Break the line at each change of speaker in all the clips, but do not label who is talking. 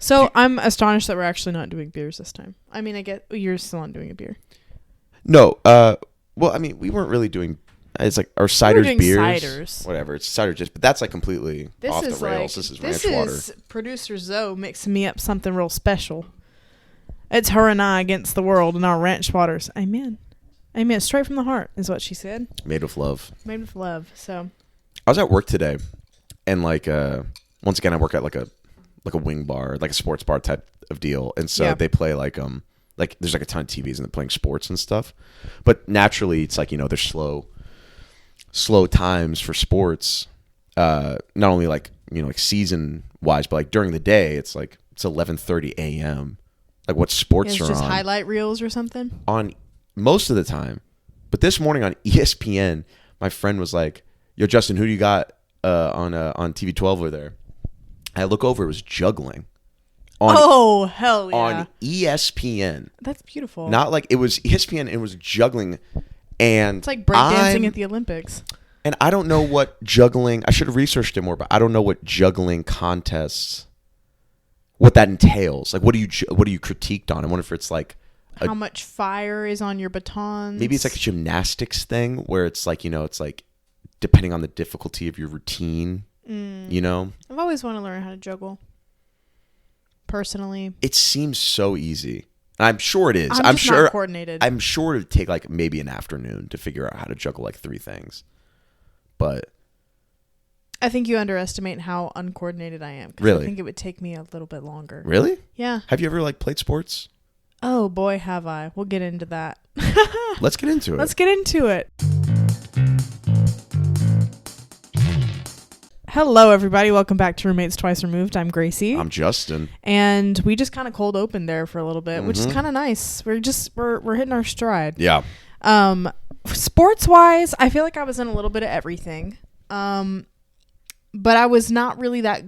So I'm astonished that we're actually not doing beers this time. I mean, I get you're still not doing a beer.
No. Well, I mean, we weren't really doing. It's like our ciders, beers,
ciders.
whatever. It's cider just, but that's like completely off the rails. This is ranch water.
This is producer Zoe mixing me up something real special. It's her and I against the world and our ranch waters. Amen. Amen. Straight from the heart is what she said.
Made with love.
Made with love. So
I was at work today, and like once again, I work at like a wing bar, like a sports bar type of deal, and so they play like there's like a ton of TVs and they're playing sports and stuff, but naturally it's like there's slow times for sports, not only like like season wise, but like during the day it's 11:30 a.m. like what sports
it's
are
just
on
highlight reels or something
on most of the time. But this morning on ESPN, my friend was like, "Yo, Justin, who do you got on TV 12 over there?" I look over, it was juggling.
Oh, hell yeah.
On ESPN.
That's beautiful.
Not like it was ESPN, it was juggling. And
it's like breakdancing at the Olympics.
And I don't know what juggling, I should have researched it more, but I don't know what juggling contests, what that entails. Like, what are you critiqued on? I wonder if it's like
how much fire is on your batons.
Maybe it's like a gymnastics thing where it's like, it's like depending on the difficulty of your routine, I've always wanted to learn how to juggle. Personally. It seems so easy. I'm sure it is.
I'm sure not coordinated.
I'm sure it'd take like maybe an afternoon to figure out how to juggle like 3 things. But
I think you underestimate how uncoordinated I am.
Really?
I think it would take me a little bit longer.
Really?
Yeah.
Have you ever like played sports?
Oh boy, have I. We'll get into that.
Let's get into it.
Hello, everybody. Welcome back to Roommates Twice Removed. I'm Gracie.
I'm Justin.
And we just kind of cold opened there for a little bit, which is kind of nice. We're hitting our stride.
Yeah.
Sports wise, I feel like I was in a little bit of everything. But I was not really that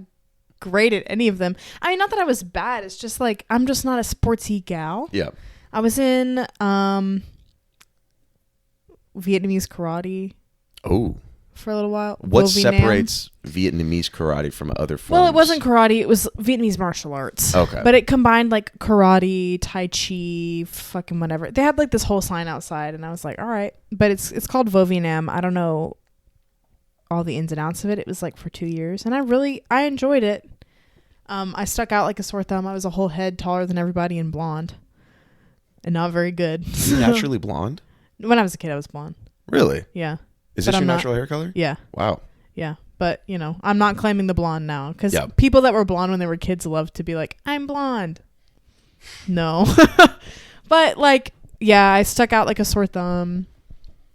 great at any of them. I mean, not that I was bad. It's just like I'm just not a sportsy gal.
Yeah.
I was in Vietnamese karate.
Oh.
For a little while.
What separates Vietnamese karate from other forms?
Well, it wasn't karate. It was Vietnamese martial arts.
Okay.
But it combined like karate, tai chi, fucking whatever. They had like this whole sign outside and I was like, all right. But it's called Vo Vie Nam. I don't know all the ins and outs of it. It was like for 2 years and I enjoyed it. I stuck out like a sore thumb. I was a whole head taller than everybody and blonde. And not very good.
You naturally blonde?
When I was a kid, I was blonde.
Really?
Yeah.
Is this your natural hair color?
Yeah.
Wow.
Yeah. But, I'm not claiming the blonde now. Because people that were blonde when they were kids love to be like, I'm blonde. No. But, I stuck out like a sore thumb.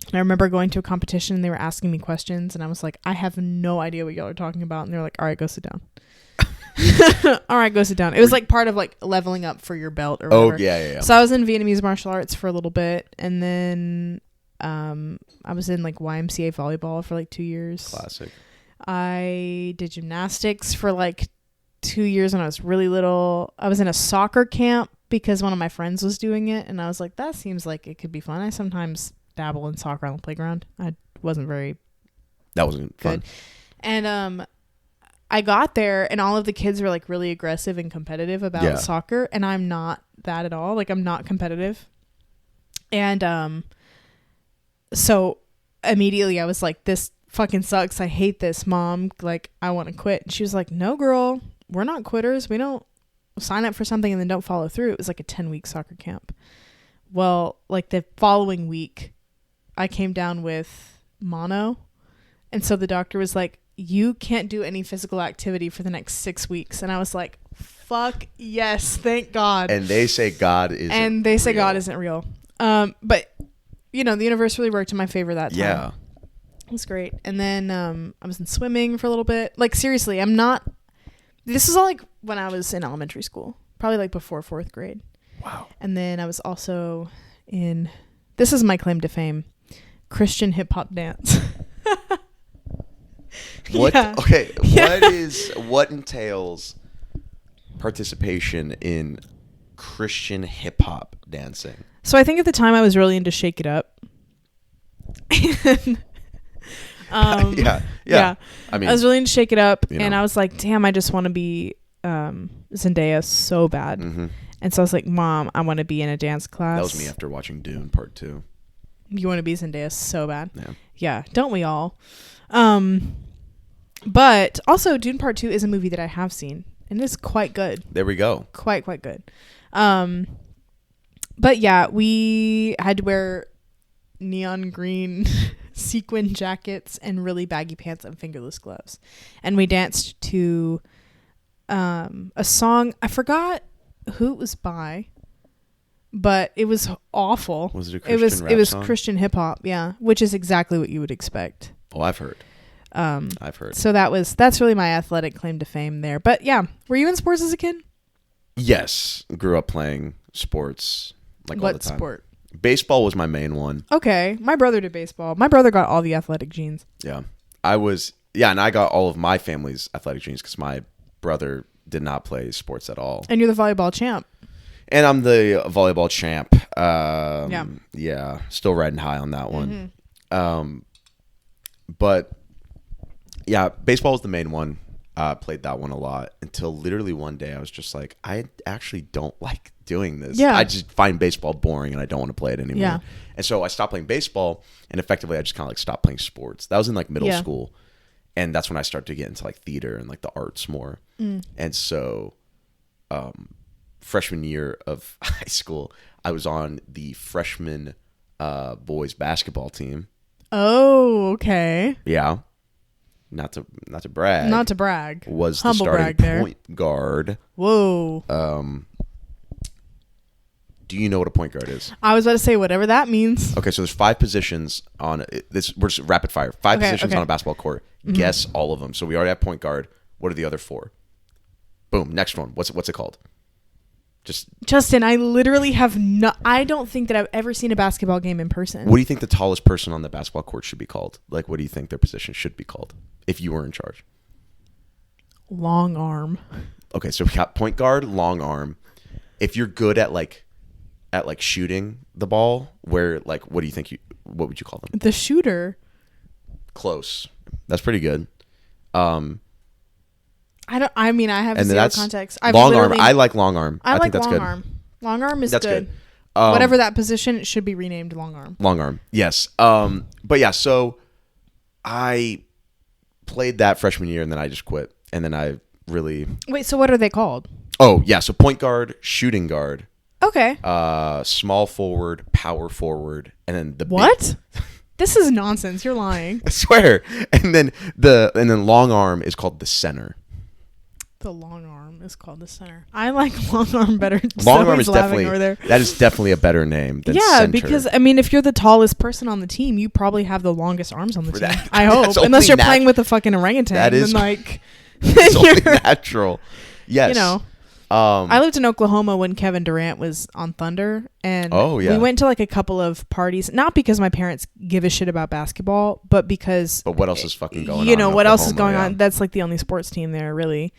And I remember going to a competition and they were asking me questions. And I was like, I have no idea what y'all are talking about. And they're like, all right, go sit down. All right, go sit down. It was like part of like leveling up for your belt or whatever.
Oh, yeah.
So I was in Vietnamese martial arts for a little bit. And then I was in like YMCA volleyball for like 2 years.
Classic.
I did gymnastics for like 2 years when I was really little. I was in a soccer camp because one of my friends was doing it. And I was like, that seems like it could be fun. I sometimes dabble in soccer on the playground. That wasn't
fun.
Good. And I got there and all of the kids were like really aggressive and competitive about soccer. And I'm not that at all. Like I'm not competitive. And so immediately I was like, this fucking sucks. I hate this, Mom. Like, I want to quit. And she was like, no, girl, we're not quitters. We don't sign up for something and then don't follow through. It was like a 10-week soccer camp. Well, like the following week, I came down with mono. And so the doctor was like, you can't do any physical activity for the next 6 weeks. And I was like, fuck yes, thank God.
And they say God isn't
real. But the universe really worked in my favor that time.
Yeah.
It was great. And then I was in swimming for a little bit. Like, seriously, this was all like when I was in elementary school. Probably like before 4th grade.
Wow.
And then I was also in, this is my claim to fame, Christian hip hop dance.
What?
Yeah.
Okay.
Yeah.
What entails participation in Christian hip hop dancing?
So I think at the time I was really into Shake It Up.
Yeah. I mean,
I was really into Shake It Up and I was like, damn, I just want to be Zendaya so bad.
Mm-hmm.
And so I was like, Mom, I want to be in a dance class.
That was me after watching Dune Part 2.
You want to be Zendaya so bad?
Yeah.
Yeah, don't we all? But also Dune Part 2 is a movie that I have seen, and it's quite good.
There we go.
Quite good. But yeah, we had to wear neon green sequin jackets and really baggy pants and fingerless gloves. And we danced to a song. I forgot who it was by, but it was awful.
Was it a Christian rap song?
Christian hip hop, yeah, which is exactly what you would expect.
Oh, I've heard.
So that's really my athletic claim to fame there. But yeah, were you in sports as a kid?
Yes, grew up playing sports like all the time.
What sport?
Baseball was my main one.
Okay, my brother did baseball. My brother got all the athletic genes.
Yeah, and I got all of my family's athletic genes because my brother did not play sports at all.
And you're the volleyball champ.
And I'm the volleyball champ.
Yeah,
still riding high on that one.
Mm-hmm.
But yeah, baseball was the main one. Played that one a lot until literally one day I was just like, I actually don't like doing this.
Yeah.
I just find baseball boring and I don't want to play it anymore.
Yeah.
And so I stopped playing baseball, and effectively I just kind of like stopped playing sports. That was in like middle school. And that's when I started to get into like theater and like the arts more. And so freshman year of high school, I was on the freshman boys basketball team.
Oh, okay.
Yeah. Not to brag.
Not to brag.
Was
Humble
the starting
brag
point guard.
Whoa.
Do you know what a point guard is?
I was about to say whatever that means.
Okay, so there's 5 positions on this. We're just rapid fire. 5 positions on a basketball court. Mm-hmm. Guess all of them. So we already have point guard. What are the other 4? Boom. Next one. What's it called?
Justin, I literally have I don't think that I've ever seen a basketball game in person.
What do you think the tallest person on the basketball court should be called? Like, what do you think their position should be called if you were in charge?
Long arm.
Okay, so we got point guard, long arm. If you're good at shooting the ball, what do you think what would you call them?
The shooter.
Close. That's pretty good.
I have zero context.
Long arm. I like long arm.
I think
that's
long
good.
arm. Long arm is
that's
good.
Good.
Whatever that position, it should be renamed long arm.
Long arm. Yes. But yeah, so I played that freshman year and then I just quit. And then I really...
Wait, so what are they called?
Oh, yeah. So point guard, shooting guard.
Okay.
Small forward, power forward, and then the
what? This is nonsense. You're lying.
I swear. And then long arm is called the center.
The long arm is called the center. I like long arm better.
Long arm is definitely over there. That is definitely a better name than center.
Because if you're the tallest person on the team, you probably have the longest arms on the team. I hope, unless you're playing with a fucking orangutan.
That is
it's
only natural. Yes.
I lived in Oklahoma when Kevin Durant was on Thunder, and we went to like a couple of parties. Not because my parents give a shit about basketball, but because.
But what else is fucking going on?
What else is going on? That's like the only sports team there, really.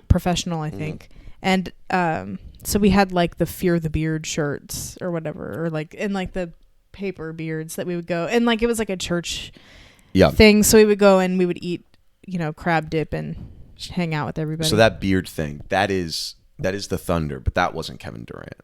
Professional, I think. And so we had like the Fear the Beard shirts or whatever, or like and like the paper beards that we would go, and like it was like a church thing, so we would go and we would eat crab dip and hang out with everybody.
So that beard thing, that is the Thunder, but that wasn't Kevin Durant.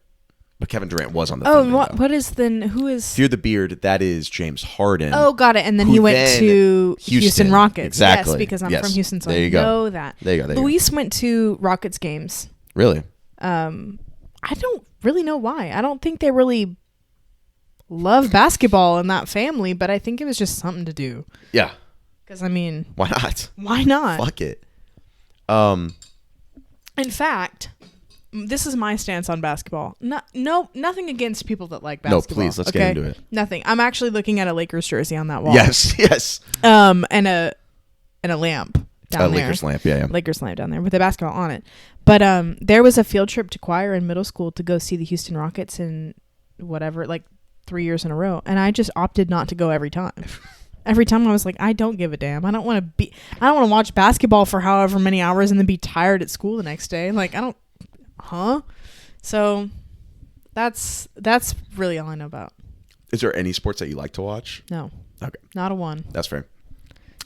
But Kevin Durant was on the Thunder.
Who is
Fear the Beard? That is James Harden.
Oh, got it. And then he went to Houston Rockets.
Exactly.
Yes, because I'm from Houston, so I know that.
There you go.
Luis went to Rockets games.
Really?
I don't really know why. I don't think they really love basketball in that family, but I think it was just something to do.
Yeah.
Because why
not?
Why not?
Fuck it.
In fact, this is my stance on basketball. Nothing against people that like basketball.
No, please, let's get into it.
Nothing. I'm actually looking at a Lakers jersey on that wall.
Yes.
And a lamp down there.
Lakers lamp, yeah.
Lakers lamp down there with a basketball on it. But there was a field trip to choir in middle school to go see the Houston Rockets in whatever, like 3 years in a row, and I just opted not to go every time. Every time I was like, I don't give a damn. I don't want to watch basketball for however many hours and then be tired at school the next day. Like, So that's really all I know about.
Is there any sports that you like to watch?
No.
Okay.
Not a one.
That's fair.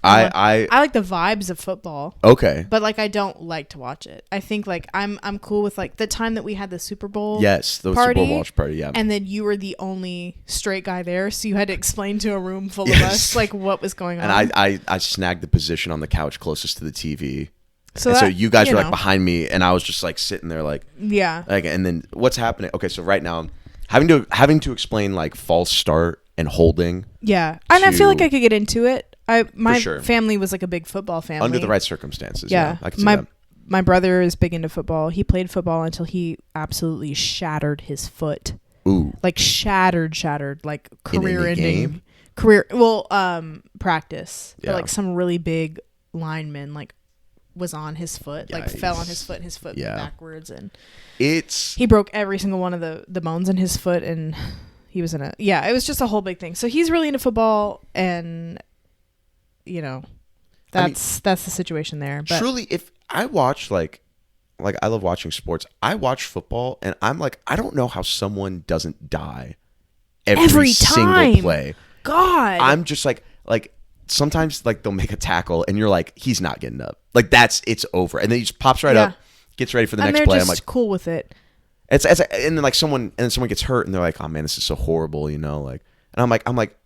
I like the vibes of football.
Okay.
But like I don't like to watch it. I think like I'm cool with like the time that we had the Super Bowl.
Yes, the Super Bowl watch party, yeah.
And then you were the only straight guy there, so you had to explain to a room full of us like what was going on.
And I snagged the position on the couch closest to the TV. So you guys were like behind me, and I was just like sitting there like like, and then what's happening? Okay, so right now having to explain like false start and holding.
Yeah. And I feel like I could get into it. My family was like a big football family.
Under the right circumstances. Yeah. I can see that.
My brother is big into football. He played football until he absolutely shattered his foot.
Ooh.
Like shattered, like career ending. Practice. Yeah. But like some really big lineman like was on his foot, like fell on his foot and his foot went backwards, and he broke every single one of the bones in his foot, and he was in it was just a whole big thing. So he's really into football, and that's the situation there. But
truly, if I watch like I love watching sports, I watch football, and I'm like, I don't know how someone doesn't die every single play.
God,
I'm just like sometimes like they'll make a tackle, and you're like, he's not getting up. Like it's over, and then he just pops right up, gets ready for the next play.
Just
I'm like,
cool with it.
And then like someone gets hurt, and they're like, oh man, this is so horrible, like, and I'm like,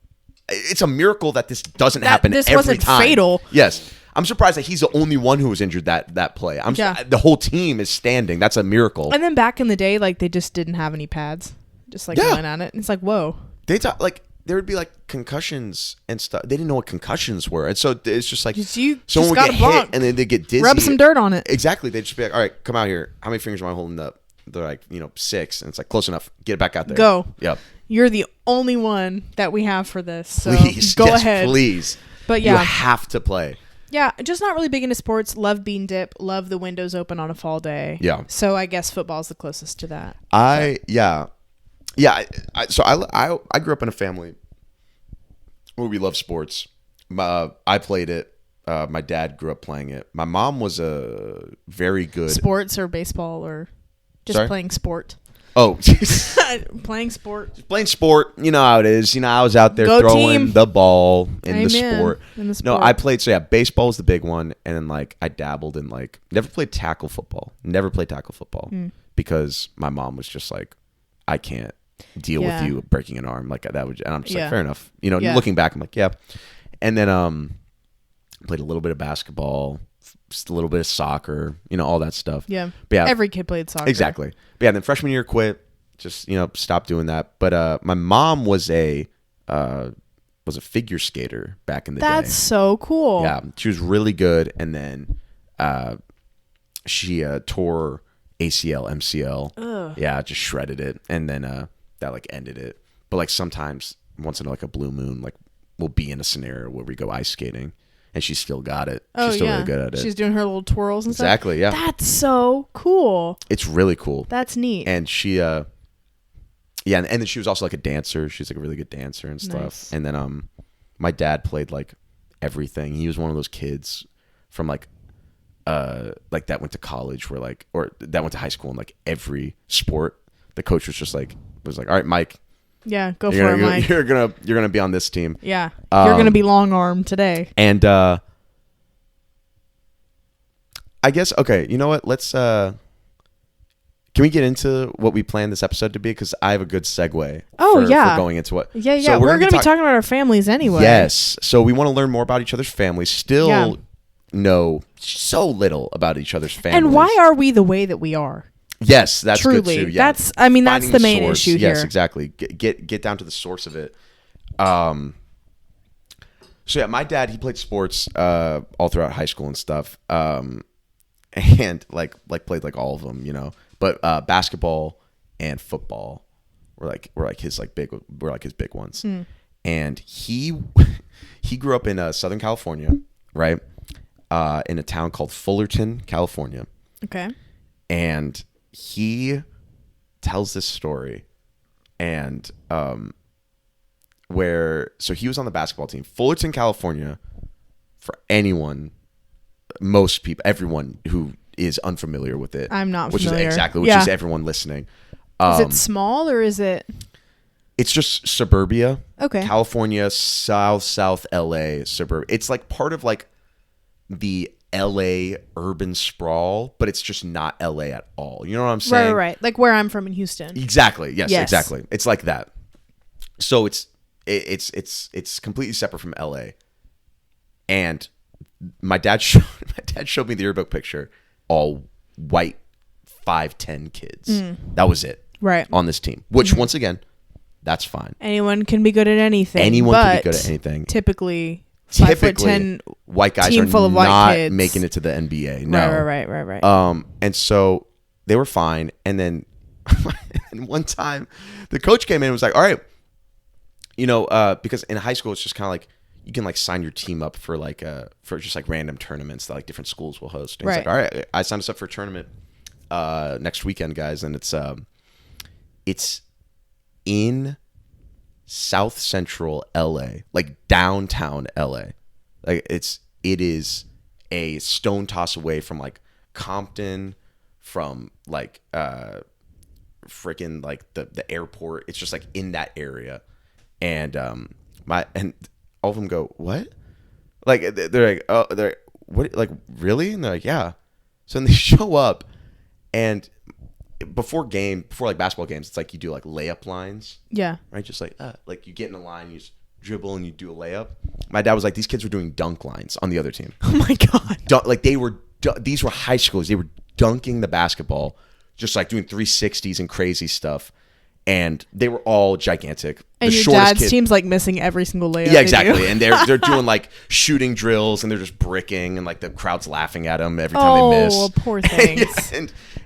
it's a miracle that this doesn't happen every time. This wasn't
fatal.
Yes. I'm surprised that he's the only one who was injured that play. The whole team is standing. That's a miracle.
And then back in the day, like they just didn't have any pads, just like going on it. And it's like, whoa.
There would be like concussions and stuff. They didn't know what concussions were, and so it's just like
someone would get hit
and then they get dizzy.
Rub some dirt on it.
Exactly. They'd just be like, all right, come out here. How many fingers am I holding up? They're like, 6, and it's like close enough. Get it back out there.
Go.
Yep.
You're the only one that we have for this. So
please,
go ahead.
Please.
But
you have to play.
Yeah, just not really big into sports. Love bean dip. Love the windows open on a fall day.
Yeah.
So I guess football's the closest to that.
So I grew up in a family where we love sports. I played it. My dad grew up playing it. My mom was a very good
sports or baseball or just playing sport.
Oh,
playing sport.
Just playing sport. You know how it is. I was out there throwing the ball in the sport. No, I played. So baseball was the big one, and then like I dabbled in like never played tackle football. Because my mom was just like, I can't deal with you breaking an arm like that. And I'm just like, fair enough. Looking back, I'm like, yeah. And then played a little bit of basketball, just a little bit of soccer, all that stuff.
Yeah. But every kid played soccer.
Exactly. But then freshman year quit, just, stopped doing that. But my mom was a figure skater back in the day.
That's so cool.
Yeah. She was really good. And then she tore ACL, MCL.
Ugh.
Yeah, just shredded it. And then that like ended it. But like sometimes once in like a blue moon, like we'll be in a scenario where we go ice skating. And she still got it. She's still really good at it.
She's doing her little twirls and stuff.
Exactly, yeah.
That's so cool.
It's really cool.
That's neat.
And she, and then she was also like a dancer. She's like a really good dancer and stuff.
Nice.
And then my dad played like everything. He was one of those kids from like that went to college or that went to high school and like every sport. The coach was all right, Mike.
Yeah, go for it, Mike.
You're gonna be on this team.
Yeah, you're gonna be long arm today.
And I guess you know what? Let's. Can we get into what we planned this episode to be? Because I have a good segue. For going into what.
Yeah. So we're gonna be talking about our families anyway.
Yes. So we want to learn more about each other's families. Still know so little about each other's families.
And why are we the way that we are?
Yes, that's
truly
good too. Yeah.
That's the main issue here.
Yes, exactly. Get down to the source of it. So my dad, he played sports all throughout high school and stuff. And like played like all of them, But basketball and football were his big ones. And he grew up in Southern California, right? In a town called Fullerton, California.
Okay.
And he tells this story and so he was on the basketball team. Fullerton, California, for most people, everyone who is unfamiliar with it.
I'm not familiar.
Which is everyone listening.
Is it small or is it?
It's just suburbia.
Okay.
California, South LA suburb. It's like part of like the LA urban sprawl, but it's just not LA at all. You know what I'm saying?
Right. Like where I'm from in Houston.
Exactly. Yes, exactly. It's like that. So it's completely separate from LA. And my dad showed me the yearbook picture, all white 5'10" kids. That was it.
Right.
On this team, which once again, that's fine.
Anyone can be good at anything.
Anyone can be good at anything.
Typically 5'10"
white guys
team
are
full of white
not
kids.
making it to the NBA. No.
Right.
And so they were fine. And then and one time the coach came in and was like, all right, because in high school, it's just kind of like, you can like sign your team up for like for just like random tournaments that like different schools will host. And he's like, all right, I signed us up for a tournament next weekend, guys, and it's in South Central LA, like downtown LA. Like it is a stone toss away from like Compton, from like freaking like the airport. It's just like in that area. And all of them go, what? Like they're like, oh, they're like, what? Like really? And they're like, yeah. So then they show up, and before like basketball games, it's like you do like layup lines.
Yeah.
Right. Just like you get in a line, you just dribble, and you do a layup. My dad was like, these kids were doing dunk lines on the other team.
Oh my god.
Like these were high schoolers. They were dunking the basketball, just like doing 360s and crazy stuff. And they were all gigantic.
And your dad's team's like missing every single layup.
Yeah, exactly. And they're doing like shooting drills, and they're just bricking, and like the crowd's laughing at them every time they miss.
Oh, poor things.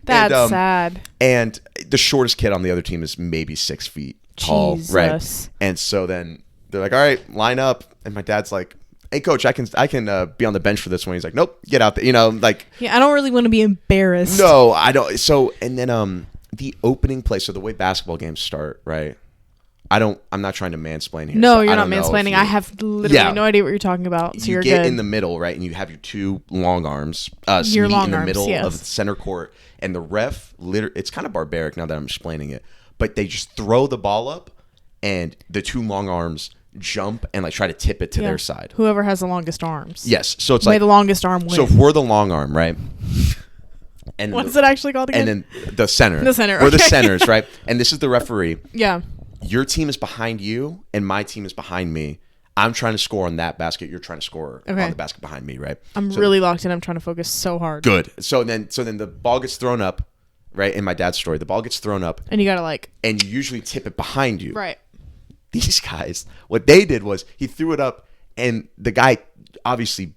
That's sad.
And the shortest kid on the other team is maybe 6 feet tall,
Jesus.
right? And so then they're like, "All right, line up." And my dad's like, "Hey, coach, I can be on the bench for this one." He's like, "Nope, get out there." Like,
yeah, I don't really want to be embarrassed.
No, I don't. So and then the opening play. So the way basketball games start, right? I'm not trying to mansplain here.
No,
so
you're not mansplaining. I have literally no idea what you're talking about. So
you
you're
get
good.
in the middle, right? And you have your two long arms.
Your long
in the
arms,
middle
yes.
of the center court. And the ref, it's kind of barbaric now that I'm explaining it. But they just throw the ball up, and the two long arms jump and like try to tip it to their side.
Whoever has the longest arms.
Yes. So it's
May
like
the longest arm win.
So if we're the long arm, right? And
what's it actually called again?
And then the center.
The center.
We're the centers, right? And this is the referee.
Yeah.
Your team is behind you, and my team is behind me. I'm trying to score on that basket. You're trying to score on the basket behind me, right?
I'm really locked in. I'm trying to focus so hard.
Good. So then the ball gets thrown up, right? In my dad's story, the ball gets thrown up.
And you got to
and you usually tip it behind you.
Right.
These guys, what they did was he threw it up, and the guy, obviously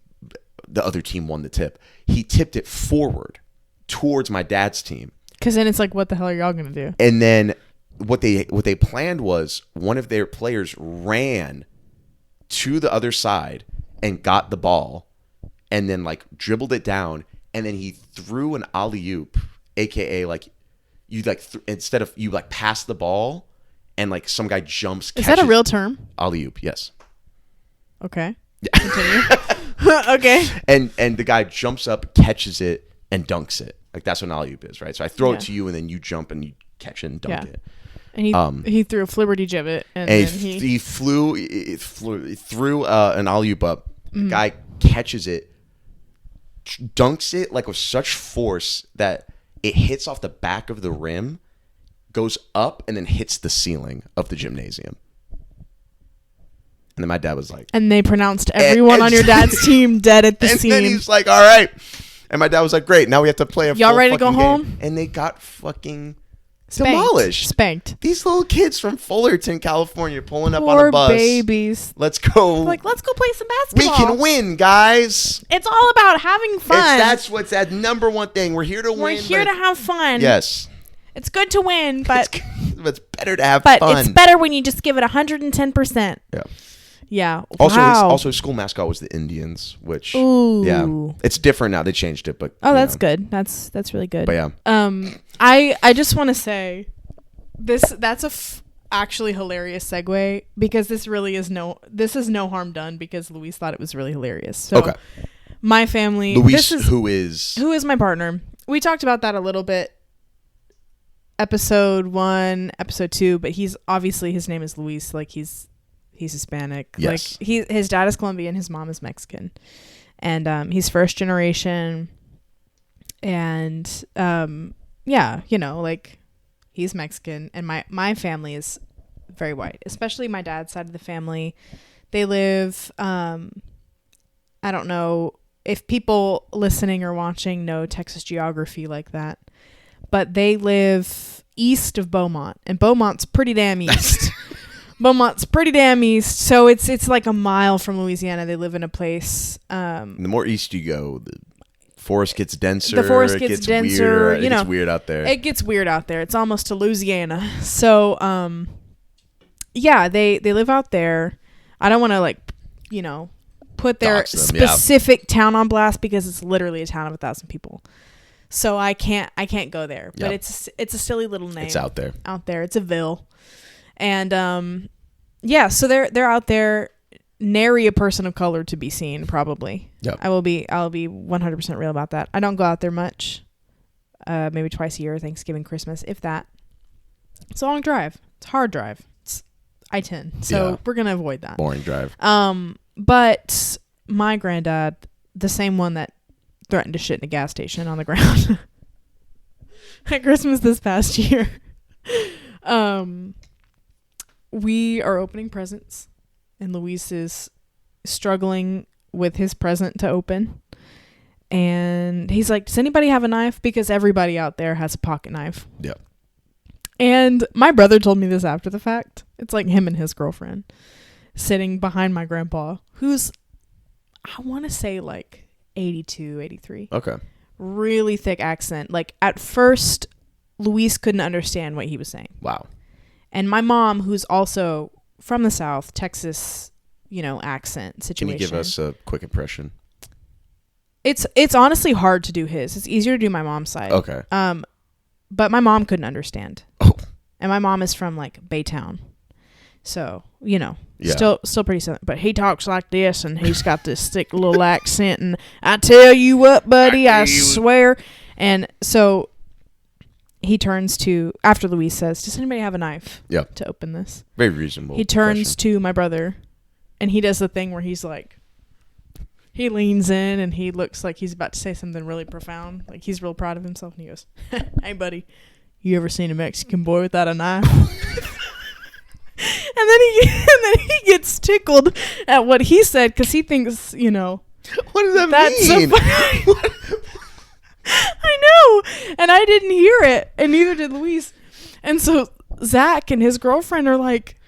the other team won the tip. He tipped it forward towards my dad's team.
Because then it's like, what the hell are y'all going to do?
And then what they planned was one of their players ran to the other side and got the ball, and then like dribbled it down, and then he threw an alley-oop, aka like you like instead of you like pass the ball and like some guy jumps.
Is that a real term?
Alley-oop, yes.
Okay. Continue. Okay.
And the guy jumps up, catches it, and dunks it. Like that's what an alley-oop is, right? So I throw it to you, and then you jump and you catch it and dunk it.
And he threw a flibberty gibbet, and then
he threw an alley-oop up. The guy catches it, dunks it like with such force that it hits off the back of the rim, goes up, and then hits the ceiling of the gymnasium. And then my dad was like...
And they pronounced everyone on your dad's team dead at the scene.
And then he's like, all right. And my dad was like, great, now we have to play a
Y'all
full
ready to go
game.
Home?
And they got fucking...
Demolished. Spanked.
These little kids from Fullerton, California, pulling up
Poor
on a bus.
Babies.
Let's go.
Like, let's go play some basketball.
We can win, guys.
It's all about having fun.
That's what's that number one thing. We're here to win.
We're here to have fun.
Yes.
It's good to win, but
it's better to have fun.
But it's better when you just give it 110%.
Yeah.
Yeah.
Also, his school mascot was the Indians, which it's different now. They changed it, but
that's good. That's really good.
But yeah.
I just want to say that's a actually hilarious segue, because this is no harm done, because Luis thought it was really hilarious. So
okay.
My family,
Luis, who is
my partner. We talked about that a little bit episode 1, episode 2, but he's obviously, his name is Luis. Like he's Hispanic.
Yes.
Like his dad is Colombian, his mom is Mexican, and he's first generation. And yeah, you know, like he's Mexican, and my family is very white, especially my dad's side of the family. They live, I don't know if people listening or watching know Texas geography like that, but they live east of Beaumont, and Beaumont's pretty damn east. Beaumont's pretty damn east, so it's like a mile from Louisiana. They live in a place. The
more east you go, the forest gets denser.
The forest gets denser.
Weirder. It gets weird out there.
It gets weird out there. It's almost to Louisiana. So, yeah, they live out there. I don't want to, like, you know, put their specific town on blast because it's literally a town of 1,000 people. So I can't go there. But it's a silly little name.
It's out there.
It's a ville. And yeah, so they're out there. Nary a person of color to be seen, probably.
Yep.
I'll be 100% real about that. I don't go out there much. Maybe twice a year, Thanksgiving, Christmas, if that. It's a long drive. It's a hard drive. It's I-10. So we're going to avoid that.
Boring drive.
But my granddad, the same one that threatened to shit in a gas station on the ground at Christmas this past year, we are opening presents. And Luis is struggling with his present to open. And he's like, does anybody have a knife? Because everybody out there has a pocket knife.
Yep.
And my brother told me this after the fact. It's like him and his girlfriend sitting behind my grandpa, who's, I want to say like 82, 83.
Okay.
Really thick accent. Like at first, Luis couldn't understand what he was saying.
Wow.
And my mom, who's also from the South, Texas, you know, accent situation.
Can you give us a quick impression?
It's honestly hard to do his. It's easier to do my mom's side.
Okay.
But my mom couldn't understand.
Oh.
And my mom is from like Baytown. So, you know,
yeah.
still pretty similar. But he talks like this, and he's got this thick little accent, and I tell you what, buddy, I swear. And so he turns to, after Luis says, does anybody have a knife to open this?
Very reasonable.
He turns to my brother, and he does the thing where he's like, he leans in, and he looks like he's about to say something really profound. Like he's real proud of himself, and he goes, hey, buddy, you ever seen a Mexican boy without a knife? and then he gets tickled at what he said because he thinks, you know.
What does that mean?
So funny. I know, and I didn't hear it, and neither did Luis. And so Zach and his girlfriend are like,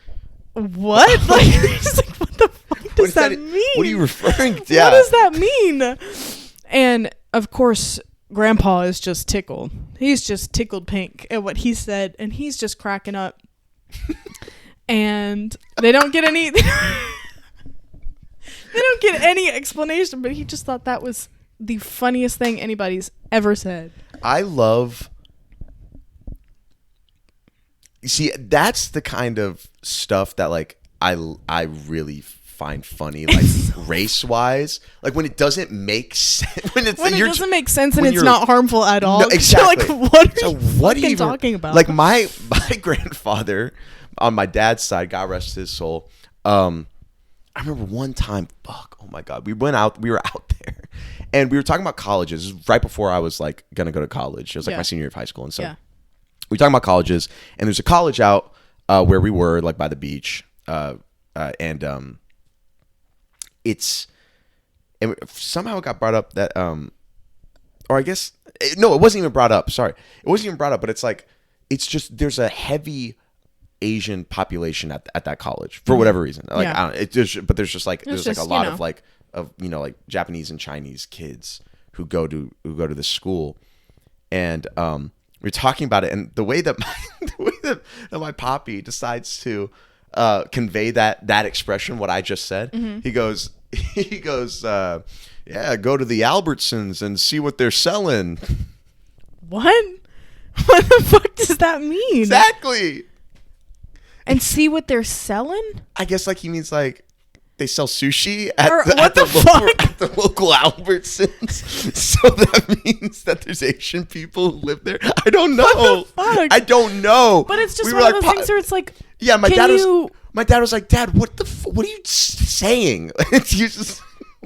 "What? Like, just like, what the fuck does that mean?
What are you referring to? Yeah.
What does that mean?" And of course, Grandpa is just tickled. He's just tickled pink at what he said, and he's just cracking up. And they don't get any. They don't get any explanation, but he just thought that was the funniest thing anybody's ever said.
I love. See, that's the kind of stuff that like I really find funny, like race wise, like when it doesn't make sense. When it doesn't
make sense and it's not harmful at all.
No, exactly.
You're like, what are you talking about?
Like my grandfather on my dad's side, God rest his soul. I remember one time, oh my God, we were out there and we were talking about colleges. This was right before I was like going to go to college. It was like my senior year of high school. And so we were talking about colleges, and there's a college out where we were, like by the beach. And somehow it got brought up that, or I guess, no, it wasn't even brought up. Sorry. It wasn't even brought up, but it's like, it's just, there's a heavy Asian population at that college for whatever reason. Like, I don't, there's just like, there's like a lot of like, like Japanese and Chinese kids who go to this school. And, we're talking about it, and the way that my poppy decides to convey that expression, what I just said, he goes, yeah, go to the Albertsons and see what they're selling.
What? What the fuck does that mean?
Exactly.
And see what they're selling?
I guess like he means like they sell sushi at the local Albertsons. So that means that there's Asian people who live there. I don't know.
What the fuck?
I don't know.
But it's just one of those things where it's like,
yeah, my dad was like, Dad, what are you saying?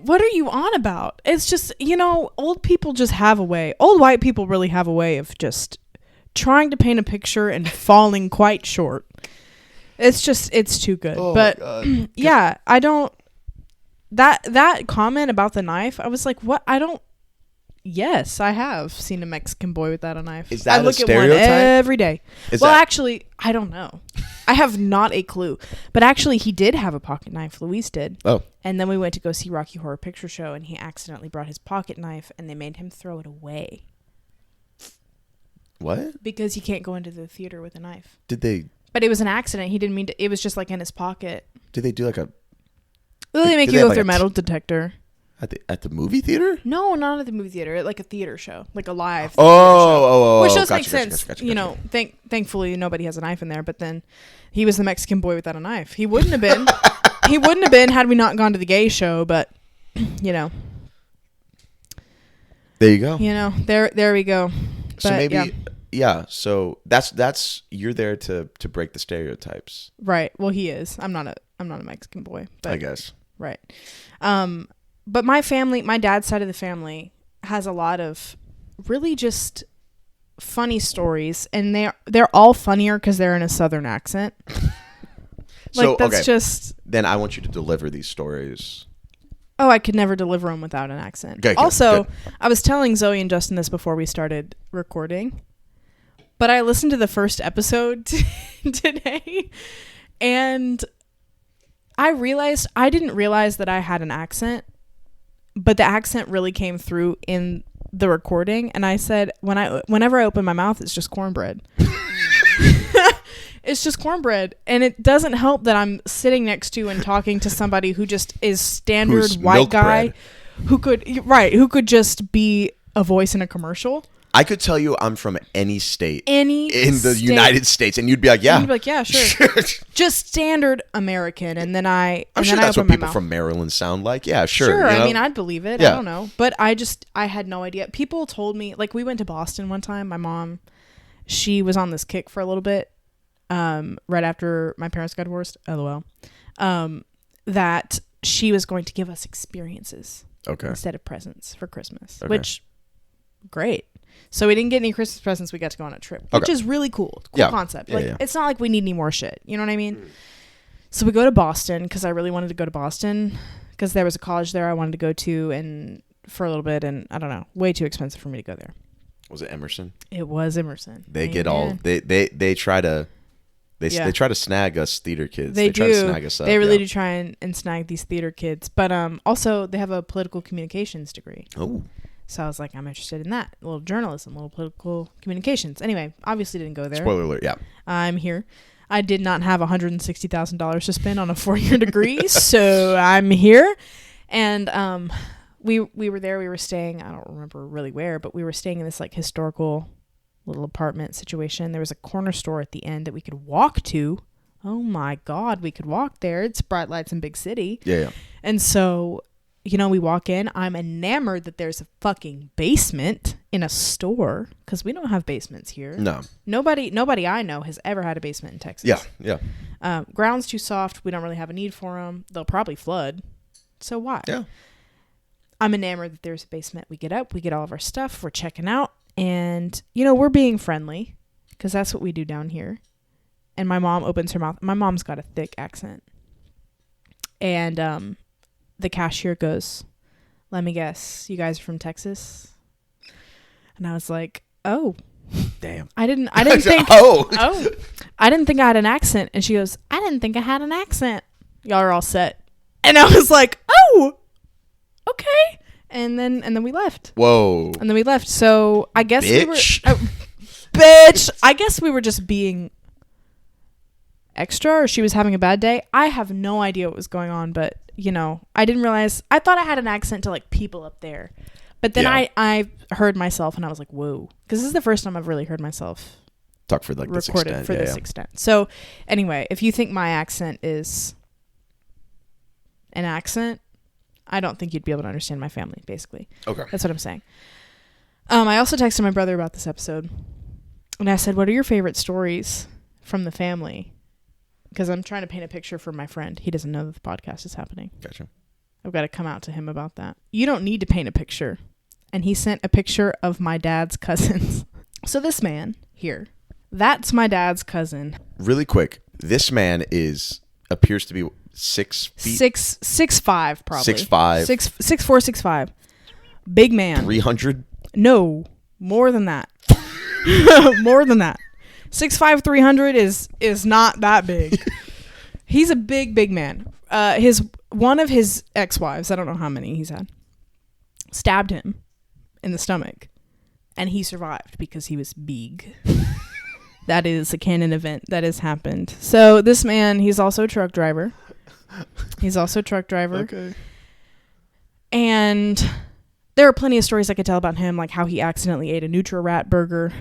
What are you on about? It's just, old people just have a way. Old white people really have a way of just trying to paint a picture and falling quite short. It's too good. Oh, but yeah, I don't, that comment about the knife, I was like, what? Yes, I have seen a Mexican boy without a knife.
Is that
I look
a stereotype?
At one every day. Actually, I don't know. I have not a clue. But actually, he did have a pocket knife. Luis did.
Oh.
And then we went to go see Rocky Horror Picture Show, and he accidentally brought his pocket knife, and they made him throw it away.
What?
Because he can't go into the theater with a knife.
Did they?
But it was an accident. He didn't mean to. It was just like in his pocket.
Did they do like a?
Will they make you go through a metal detector?
At the movie theater?
No, not at the movie theater. Like a theater show, like a live.
Which
does make sense. Thankfully nobody has a knife in there. But then he was the Mexican boy without a knife. He wouldn't have been. He wouldn't have been had we not gone to the gay show. But
There you go.
There we go.
So maybe. Yeah, so that's you're there to break the stereotypes.
Right. Well, he is. I'm not a Mexican boy, but
I guess.
Right. But my dad's side of the family has a lot of really just funny stories, and they're all funnier because they're in a Southern accent.
Then I want you to deliver these stories.
Oh, I could never deliver them without an accent.
Okay,
also,
good.
I was telling Zoe and Justin this before we started recording, but I listened to the first episode today, and I didn't realize that I had an accent, but the accent really came through in the recording. And I said, whenever I open my mouth, it's just cornbread. It's just cornbread. And it doesn't help that I'm sitting next to and talking to somebody who just is standard white guy who could just be a voice in a commercial.
I could tell you I'm from any state in the United States, and you'd be like, yeah.
And you'd be like, yeah, sure. Just standard American. And then I'm sure
that's what people from Maryland sound like. Yeah, sure.
Sure. I mean, I'd believe it. Yeah. I don't know. But I had no idea. People told me, like, we went to Boston one time. My mom, she was on this kick for a little bit, right after my parents got divorced, LOL, that she was going to give us experiences instead of presents for Christmas, which, great. So we didn't get any Christmas presents. We got to go on a trip, which is really cool. Cool concept. It's not like we need any more shit. You know what I mean? So we go to Boston because I really wanted to go to Boston because there was a college there I wanted to go to and for a little bit. And I don't know, way too expensive for me to go there.
Was it Emerson?
It was Emerson.
They get all they try to they try to snag us theater kids.
They
try
do.
to snag us up.
They really do try and snag these theater kids. But also they have a political communications degree.
Oh.
So I was like, I'm interested in that. A little journalism, a little political communications. Anyway, obviously didn't go there.
Spoiler alert, yeah.
I'm here. I did not have $160,000 to spend on a 4-year degree, so I'm here. And we were there. We were staying, I don't remember really where, but we were staying in this like historical little apartment situation. There was a corner store at the end that we could walk to. Oh my God, we could walk there. It's bright lights in big city.
Yeah. And
so... we walk in. I'm enamored that there's a fucking basement in a store because we don't have basements here.
No.
Nobody I know has ever had a basement in Texas.
Yeah.
Ground's too soft. We don't really have a need for them. They'll probably flood. So why?
Yeah.
I'm enamored that there's a basement. We get up. We get all of our stuff. We're checking out. And, we're being friendly because that's what we do down here. And my mom opens her mouth. My mom's got a thick accent. And, the cashier goes, let me guess, you guys are from Texas? And I was like, oh.
Damn.
I didn't think, I didn't think I had an accent. And she goes, I didn't think I had an accent. Y'all are all set. And I was like, oh, okay. And then we left.
Whoa.
And then we left. So I guess
bitch.
Bitch. I guess we were just being extra, or she was having a bad day. I have no idea what was going on, but I didn't realize. I thought I had an accent to like people up there, but then I heard myself and I was like, whoa, because this is the first time I've really heard myself
talk for like
recorded this extent. So anyway, if you think my accent is an accent, I don't think you'd be able to understand my family, basically.
Okay.
That's what I'm saying. I also texted my brother about this episode. And I said, what are your favorite stories from the family? Because I'm trying to paint a picture for my friend. He doesn't know that the podcast is happening.
Gotcha.
I've got to come out to him about that. You don't need to paint a picture. And he sent a picture of my dad's cousins. So this man here, that's my dad's cousin.
Really quick, this man appears to be 6 feet.
6'5", probably.
6'5".
6'4", 6'5". Big man.
300?
No, more than that. More than that. 6'5", 300 is not that big. He's a big man. One of his ex-wives, I don't know how many he's had, stabbed him in the stomach, and he survived because he was big. That is a canon event that has happened. So this man, he's also a truck driver.
Okay.
And there are plenty of stories I could tell about him, like how he accidentally ate a Nutria Rat burger,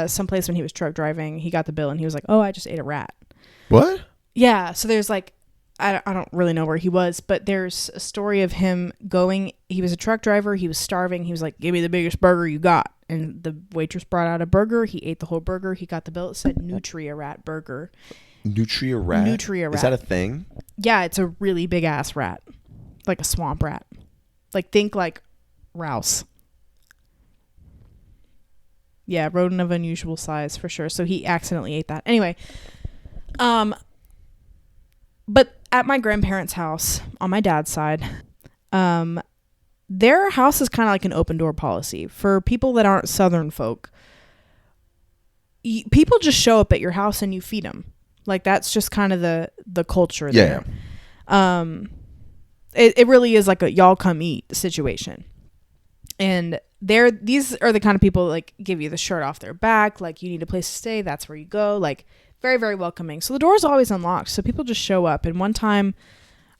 someplace when he was truck driving. He got the bill and he was like, "Oh, I just ate a rat."
What?
Yeah. So there's like, I don't really know where he was, but there's a story of him going. He was a truck driver. He was starving. He was like, "Give me the biggest burger you got." And the waitress brought out a burger. He ate the whole burger. He got the bill. It said Nutria Rat burger.
Nutria Rat?
Nutria Rat.
Is that a thing?
Yeah, it's a really big ass rat. Like a swamp rat. Like, think like Rouse. Yeah, rodent of unusual size for sure. So he accidentally ate that. Anyway, but at my grandparents' house on my dad's side, their house is kind of like an open door policy for people that aren't Southern folk. People just show up at your house and you feed them. Like, that's just kind of the culture there. It really is like a y'all come eat situation. And these are the kind of people that, like, give you the shirt off their back. Like, you need a place to stay. That's where you go. Like, very, very welcoming. So the door's always unlocked. So people just show up. And one time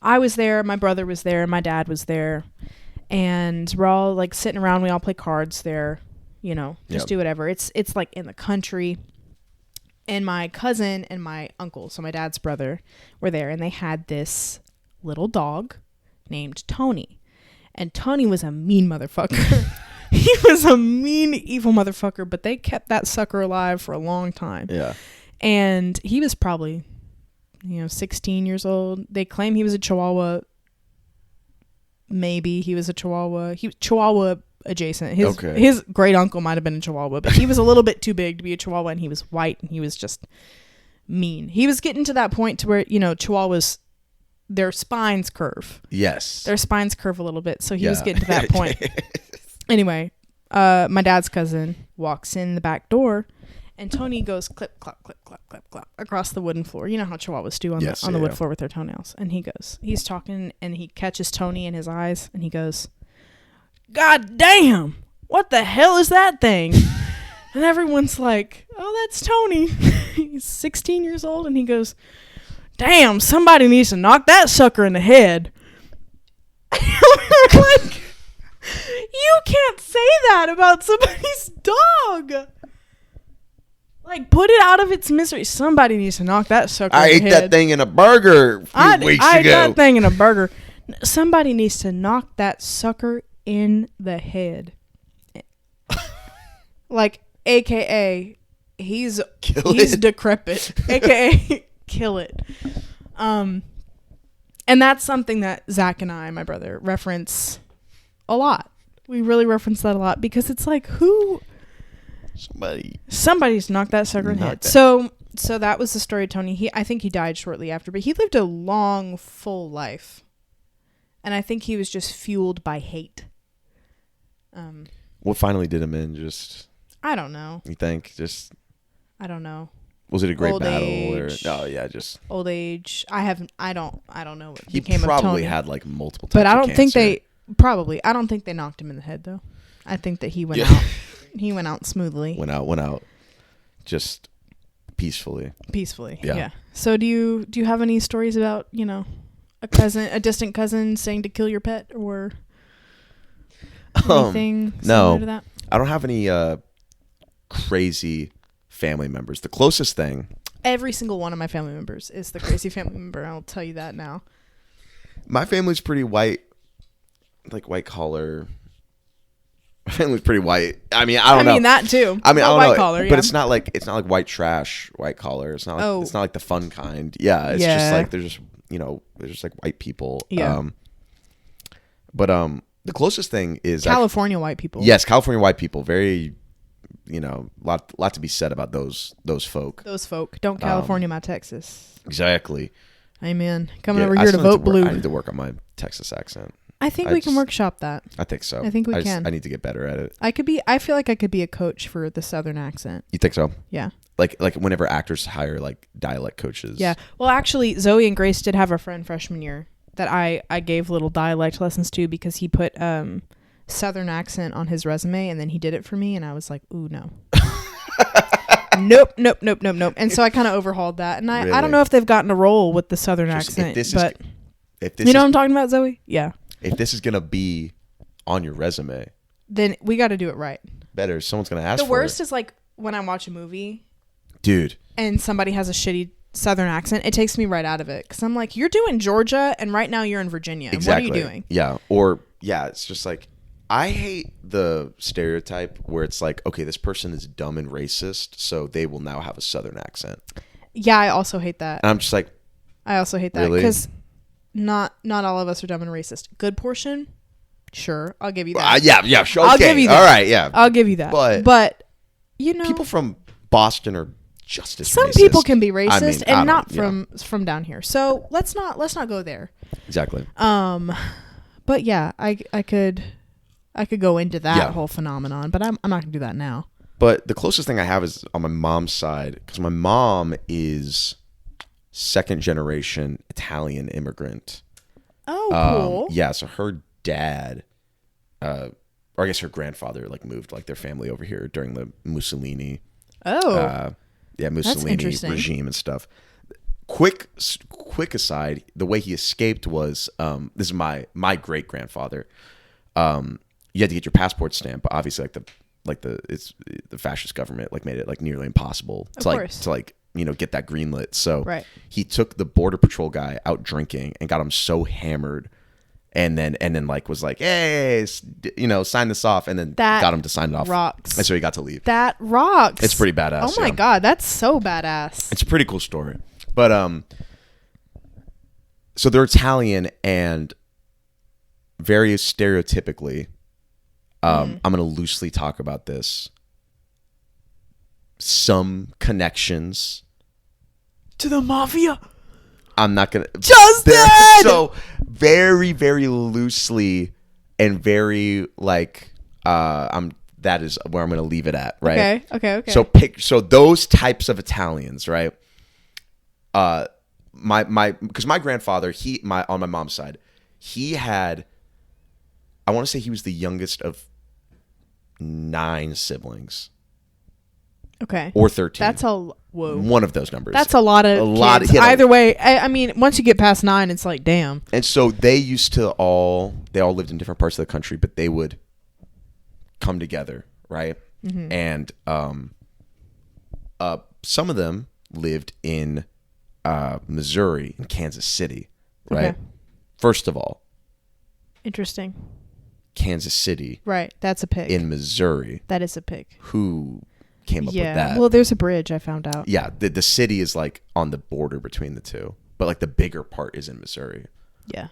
I was there, my brother was there, my dad was there. And we're all like sitting around. We all play cards there, just do whatever. It's like in the country. And my cousin and my uncle, so my dad's brother, were there. And they had this little dog named Tony. And Tony was a mean motherfucker. He was a mean, evil motherfucker, but they kept that sucker alive for a long time.
Yeah.
And he was probably, 16 years old. They claim he was a Chihuahua. Maybe he was a Chihuahua. He was Chihuahua adjacent. His great uncle might have been a Chihuahua, but he was a little bit too big to be a Chihuahua, and he was white, and he was just mean. He was getting to that point to where, Chihuahuas, their spines curve.
Yes.
Their spines curve a little bit, so he was getting to that point. Anyway, my dad's cousin walks in the back door, and Tony goes clip, clop, clip, clop, clip, clop across the wooden floor. You know how Chihuahuas do on the wood floor with their toenails. And he's talking, and he catches Tony in his eyes, and he goes, "God damn, what the hell is that thing?" And everyone's like, "Oh, that's Tony." He's 16 years old, and he goes, "Damn, somebody needs to knock that sucker in the head." Like, you can't say that about somebody's dog. Like, put it out of its misery. Somebody needs to knock that sucker in the head.
I ate that thing in a burger a few weeks ago.
I ate that thing in a burger. Somebody needs to knock that sucker in the head. Like, AKA, he's decrepit. AKA, kill it. And that's something that Zach and I, my brother, reference a lot. We really reference that a lot because it's like, somebody's knocked that sucker in the head. So that was the story of Tony. I think he died shortly after, but he lived a long, full life. And I think he was just fueled by hate.
What finally did him in? Just,
I don't know.
You think?
I don't know.
Was it a great battle?
Age,
just
old age. I don't know what
he
became of Tony.
He probably had like multiple types
but I don't
of
think
cancer.
I don't think they knocked him in the head though. I think that he went out. He went out smoothly.
Went out, just peacefully.
Yeah. So do you have any stories about a distant cousin saying to kill your pet or anything similar to that?
I don't have any crazy family members. The closest thing.
Every single one of my family members is the Gracie family member. I'll tell you that now.
My family's pretty white, like white collar. My family's pretty white. I mean, I don't know.
I mean that too.
I mean, I don't
white
know,
collar,
but it's not like white trash, white collar. It's not like, it's not like the fun kind. Yeah, it's just like they're just like white people.
Yeah.
But the closest thing is
California white people.
Yes, California white people. Very, lot to be said about those folk.
Those folk. Don't California my Texas.
Exactly.
Amen. Coming over here to vote blue.
I need to work on my Texas accent.
I think we can workshop that.
I think so.
I think we can.
I need to get better at it.
I feel like I could be a coach for the Southern accent.
You think so?
Yeah.
Like whenever actors hire like dialect coaches.
Yeah. Well, actually, Zoe and Grace did have a friend freshman year that I gave little dialect lessons to because he put Southern accent on his resume and then he did it for me and I was like, ooh, no. Nope. And so I kind of overhauled that. And I don't know if they've gotten a roll with the Southern accent, but you know what I'm talking about, Zoe? Yeah.
If this is going to be on your resume,
then we got to do it right.
Better. Someone's going to ask for it.
The worst is like when I watch a movie.
Dude.
And somebody has a shitty Southern accent. It takes me right out of it. Because I'm like, you're doing Georgia and right now you're in Virginia.
Exactly.
What are you doing?
Yeah. It's just like, I hate the stereotype where it's like, okay, this person is dumb and racist, so they will now have a Southern accent.
Yeah, I also hate that.
And I'm just like,
I also hate that because not all of us are dumb and racist. Good portion, sure, I'll give you that.
Yeah, sure. Okay.
I'll give you that.
All right, yeah,
I'll give you that. But
people from Boston are just as
some
racist.
people can be racist,
I mean,
and not from down here. So let's not go there.
Exactly.
But yeah, I could go into that whole phenomenon, but I'm not gonna do that now.
But the closest thing I have is on my mom's side, because my mom is second generation Italian immigrant.
Oh, cool.
Yeah, so her dad, or I guess her grandfather, like moved like their family over here during the Mussolini. Mussolini regime and stuff. Quick aside, the way he escaped was this is my great grandfather. You had to get your passport stamped, but obviously the fascist government like made it like nearly impossible to get that greenlit. So he took the border patrol guy out drinking and got him so hammered, and then like was like, hey, sign this off, and then got him to sign it off.
Rocks.
And so he got to leave.
That rocks.
It's pretty badass.
Oh my god, that's so badass.
It's a pretty cool story. But so they're Italian and very stereotypically. I'm going to loosely talk about this. Some connections
to the mafia.
I'm not going to.
Justin!
So very, very loosely and very that is where I'm going to leave it at, right?
Okay.
So those types of Italians, right? Because my grandfather, on my mom's side, he had, I want to say he was the youngest of 9 siblings.
Okay.
Or 13.
That's whoa.
One of those numbers.
That's a lot of kids. Either way, I mean, once you get past 9, it's like, damn.
And so they all lived in different parts of the country, but they would come together, right? Mm-hmm. And some of them lived in Missouri and Kansas City, right? Okay. First of all.
Interesting.
Kansas City.
Right. That's a pick.
In Missouri.
That is a pick.
Who came up with that?
Well, there's a bridge, I found out.
Yeah. The city is like on the border between the two, but like the bigger part is in Missouri.
Yeah.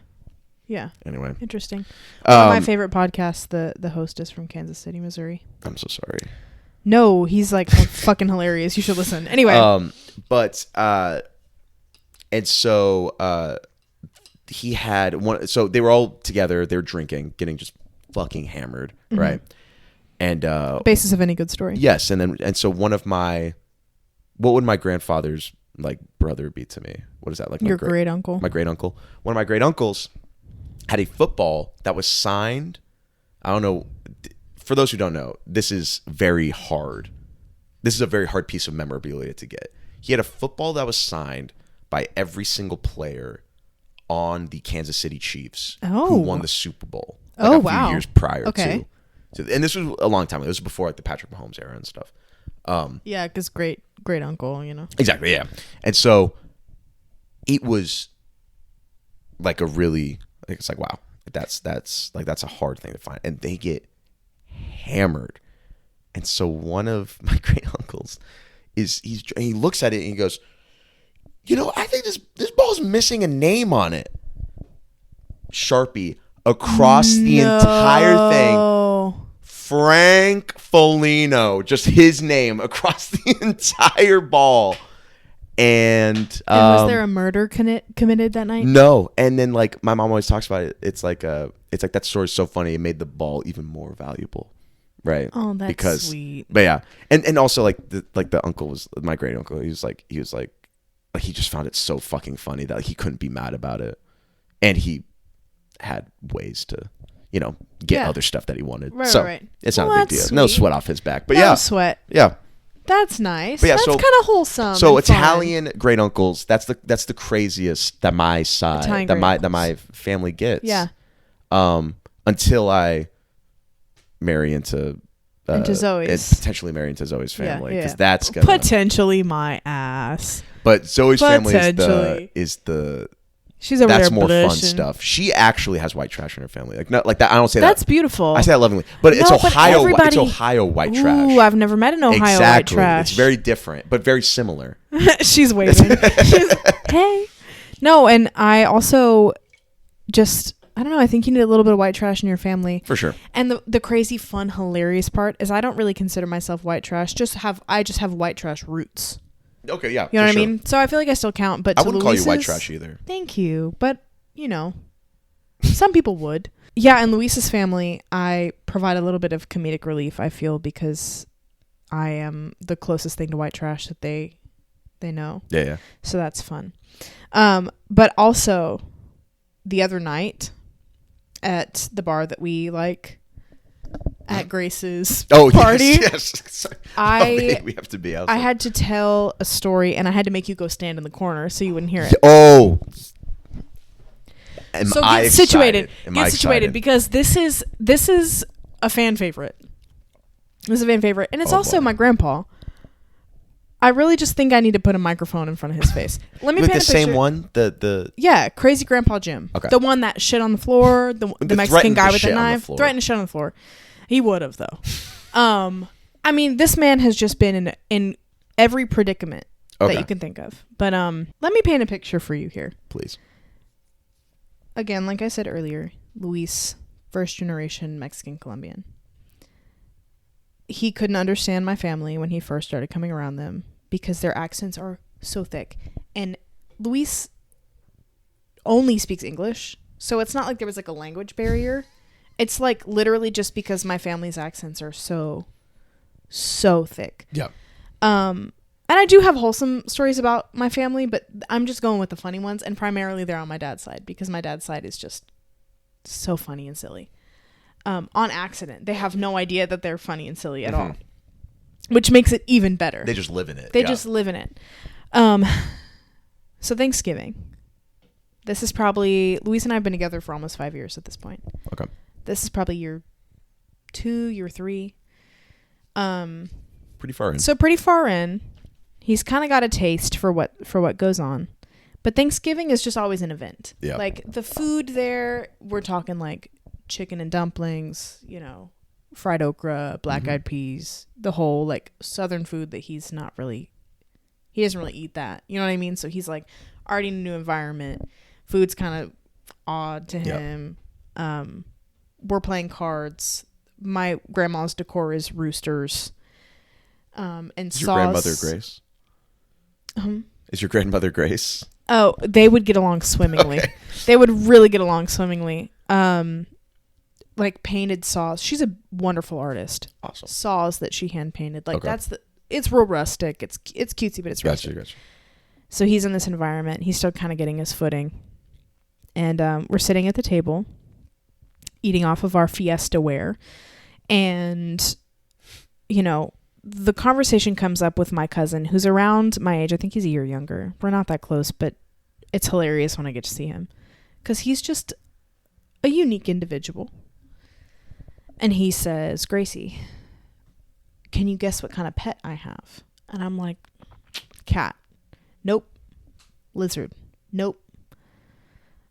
Anyway.
Interesting. One of my favorite podcasts, the host is from Kansas City, Missouri.
I'm so sorry.
No, he's like fucking hilarious. You should listen. Anyway.
And so he had one. So they were all together. They were drinking, getting just fucking hammered, mm-hmm. right? And
basis of any good story.
Yes, and so what would my grandfather's like brother be to me? What is that like?
Your great uncle.
My great uncle. One of my great uncles had a football that was signed. I don't know. For those who don't know, this is very hard. This is a very hard piece of memorabilia to get. He had a football that was signed by every single player on the Kansas City Chiefs who won the Super Bowl a few years prior to. And this was a long time ago. This was before like the Patrick Mahomes era and stuff.
Yeah, because great uncle,
Exactly, yeah. And so it was like a really, it's like, wow, that's a hard thing to find. And they get hammered. And so one of my great uncles he looks at it and he goes, I think this ball's missing a name on it. Sharpie across the entire thing. Frank Folino, just his name across the entire ball. And
was there a murder committed that night?
No. And then like my mom always talks about it. It's like that story's so funny. It made the ball even more valuable, right?
Oh, that's sweet.
But yeah, and also like the uncle was my great uncle. He was like he just found it so fucking funny that he couldn't be mad about it, and he had ways to get other stuff that he wanted.
Right,
so
right.
it's not a big deal.
Sweet.
No sweat off his back. But
no sweat.
Yeah.
That's nice.
But yeah,
that's kind of wholesome.
So Italian great uncles, that's the craziest that my side that my family gets.
Yeah.
Until I marry into
Zoe's,
and potentially marry into Zoe's family, because that's gonna
potentially my ass.
But Zoe's family is the
she's over
that's
there
more
blushing.
fun stuff. She actually has white trash in her family. Like not like that. I don't say
that's
that.
beautiful.
I say that lovingly, but it's Ohio. It's Ohio white trash.
Ooh, I've never met an Ohio white trash.
It's very different, but very similar.
She's waving. Hey. No, and I also I don't know. I think you need a little bit of white trash in your family.
For sure.
And the crazy, fun, hilarious part is I don't really consider myself white trash. I just have white trash roots.
Okay, yeah.
You know what I mean? So I feel like I still count. But
I wouldn't call you white trash either.
Thank you. But, some people would. Yeah, in Luis's family, I provide a little bit of comedic relief, I feel, because I am the closest thing to white trash that they know.
Yeah.
So that's fun. But also, the other night at the bar that we like at Grace's party.
Yes. We have to be outside.
I had to tell a story and I had to make you go stand in the corner so you wouldn't hear it.
Oh.
Get situated because this is a fan favorite. This is a fan favorite. And it's also my grandpa. I really just think I need to put a microphone in front of his face. Let me paint a picture.
The same one?
Yeah, Crazy Grandpa Jim.
Okay.
The one that shit on the floor, the Mexican guy with the knife. Threatened to shit on the floor. He would have, though. I mean, this man has just been in every predicament that you can think of. But let me paint a picture for you here.
Please.
Again, like I said earlier, Luis, first generation Mexican Colombian. He couldn't understand my family when he first started coming around them because their accents are so thick. And Luis only speaks English. So it's not like there was like a language barrier. It's like literally just because my family's accents are so thick.
Yeah.
And I do have wholesome stories about my family, but I'm just going with the funny ones. And primarily they're on my dad's side because my dad's side is just so funny and silly. On accident. They have no idea that they're funny and silly at all, which makes it even better.
They just live in it.
They just live in it. So Thanksgiving. This is probably, Luis and I have been together for almost 5 years at this point.
Okay.
This is probably year 2, year 3.
Pretty far in.
So pretty far in. He's kind of got a taste for what goes on. But Thanksgiving is just always an event.
Yeah.
Like the food there, we're talking like chicken and dumplings, fried okra, black-eyed peas, the whole like southern food that he doesn't really eat that. You know what I mean? So he's like already in a new environment. Food's kind of odd to him. Yep. We're playing cards. My grandma's decor is roosters. And
is your grandmother Grace? Is your grandmother Grace?
Oh, they would get along swimmingly. Okay. They would really get along swimmingly. Like painted saws. She's a wonderful artist.
Awesome. Saws
that she hand painted. Like it's real rustic. It's cutesy, but it's rustic.
Gotcha.
So he's in this environment. He's still kind of getting his footing. And we're sitting at the table, eating off of our fiesta ware. And, the conversation comes up with my cousin, who's around my age. I think he's a year younger. We're not that close, but it's hilarious when I get to see him. Because he's just a unique individual. And he says, Gracie, can you guess what kind of pet I have? And I'm like, cat. Nope. Lizard. Nope.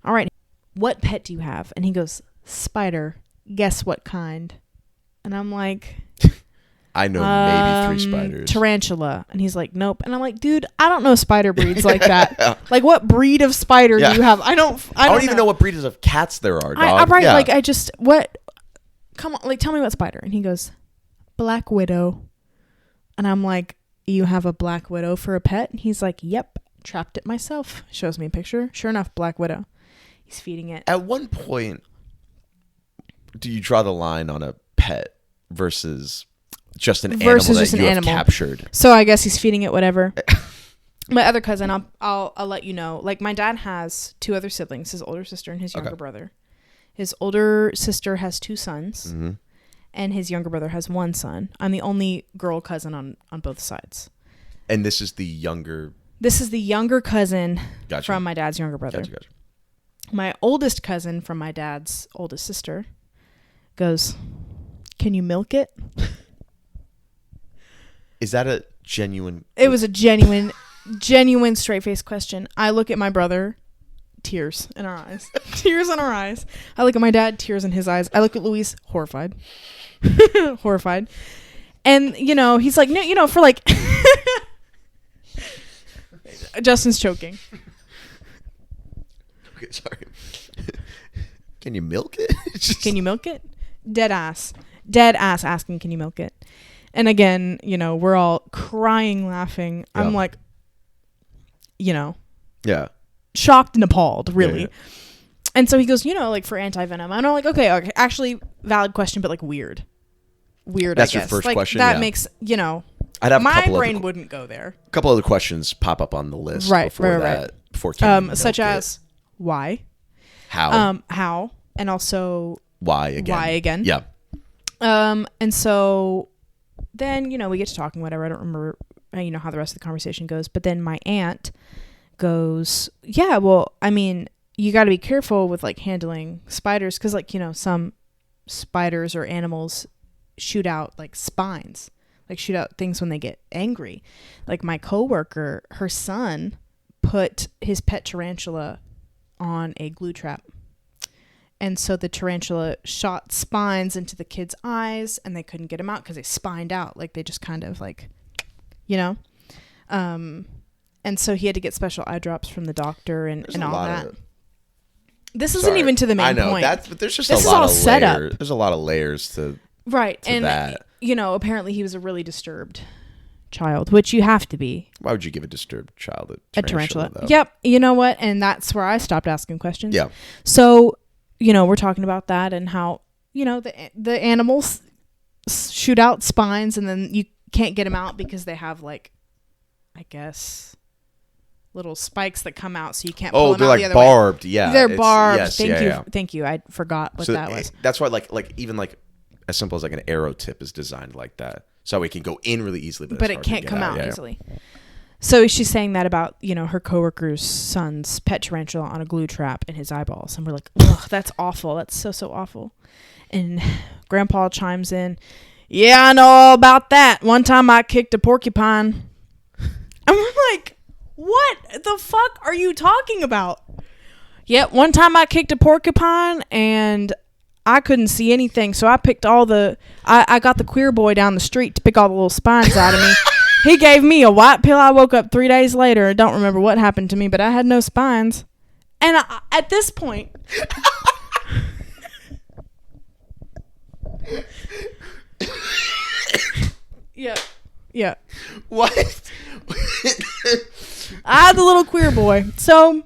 All right. What pet do you have? And he goes, spider. Guess what kind? And I'm like,
I know maybe 3 spiders.
Tarantula. And he's like, nope. And I'm like, dude, I don't know spider breeds like that. Like, what breed of spider do you have? I don't
even know what breeds of cats there are, dog.
I'm right. Yeah. Like, come on, like, tell me what spider. And he goes, black widow. And I'm like, you have a black widow for a pet? And he's like, yep, trapped it myself. Shows me a picture. Sure enough, black widow. He's feeding it.
At one point, do you draw the line on a pet versus just an animal that you have captured?
So I guess he's feeding it whatever. My other cousin, I'll let you know. Like, my dad has 2 other siblings, his older sister and his younger brother. His older sister has 2 sons, and his younger brother has 1 son. I'm the only girl cousin on both sides.
And this is the younger...
This is the younger cousin from my dad's younger brother.
Gotcha.
My oldest cousin from my dad's oldest sister goes, can you milk it?
Is that a genuine...
It was a genuine straight-faced question. I look at my brother, tears in our eyes. Tears in our eyes. I look at my dad, tears in his eyes. I look at Luis, horrified. Horrified. And, he's like, no, for like... Justin's choking.
Okay, sorry. Can you milk it?
Can you milk it? Dead ass asking, can you milk it? And again, we're all crying, laughing. Yeah. I'm like,
yeah,
shocked and appalled, really.
Yeah.
And so he goes, like, for anti-venom. And I'm like, okay, actually valid question, but like weird.
That's
I guess.
Your first question.
That makes,
I'd have
my brain wouldn't go there.
A couple other questions pop up on the list before that. Before
such as why, how, and also
why again. Yeah.
And so then, we get to talking, whatever. I don't remember, how the rest of the conversation goes. But then my aunt goes, yeah, well, I mean, you got to be careful with like handling spiders. Cause like, some spiders or animals shoot out like spines, like shoot out things when they get angry. Like my coworker, her son put his pet tarantula on a glue trap. And so the tarantula shot spines into the kid's eyes and they couldn't get him out because they spined out. Like they just kind of like, and so he had to get special eye drops from the doctor and all that. This isn't even to the main point.
But there's just a lot of layers. There's a lot of layers to that.
Apparently he was a really disturbed child, which you have to be.
Why would you give a disturbed child
a tarantula? Yep. You know what? And that's where I stopped asking questions.
Yeah.
So, we're talking about that and how, the animals shoot out spines and then you can't get them out because they have like, I guess, little spikes that come out so you can't pull them out the other way.
Oh, they're like barbed. Yeah.
They're barbed.
Yes,
Thank you. I forgot what that was.
That's why like even like as simple as like an arrow tip is designed like that. So it can go in really easily, but
it can't come out easily. So she's saying that about, her coworker's son's pet tarantula on a glue trap in his eyeballs. And we're like, ugh, that's awful. That's so awful. And Grandpa chimes in, yeah, I know all about that. One time I kicked a porcupine. And we're like, what the fuck are you talking about? Yeah, one time I kicked a porcupine and I couldn't see anything. So I picked I got the queer boy down the street to pick all the little spines out of me. He gave me a white pill. I woke up 3 days later. I don't remember what happened to me, but I had no spines. And at this point... Yeah.
What?
I had the little queer boy. So,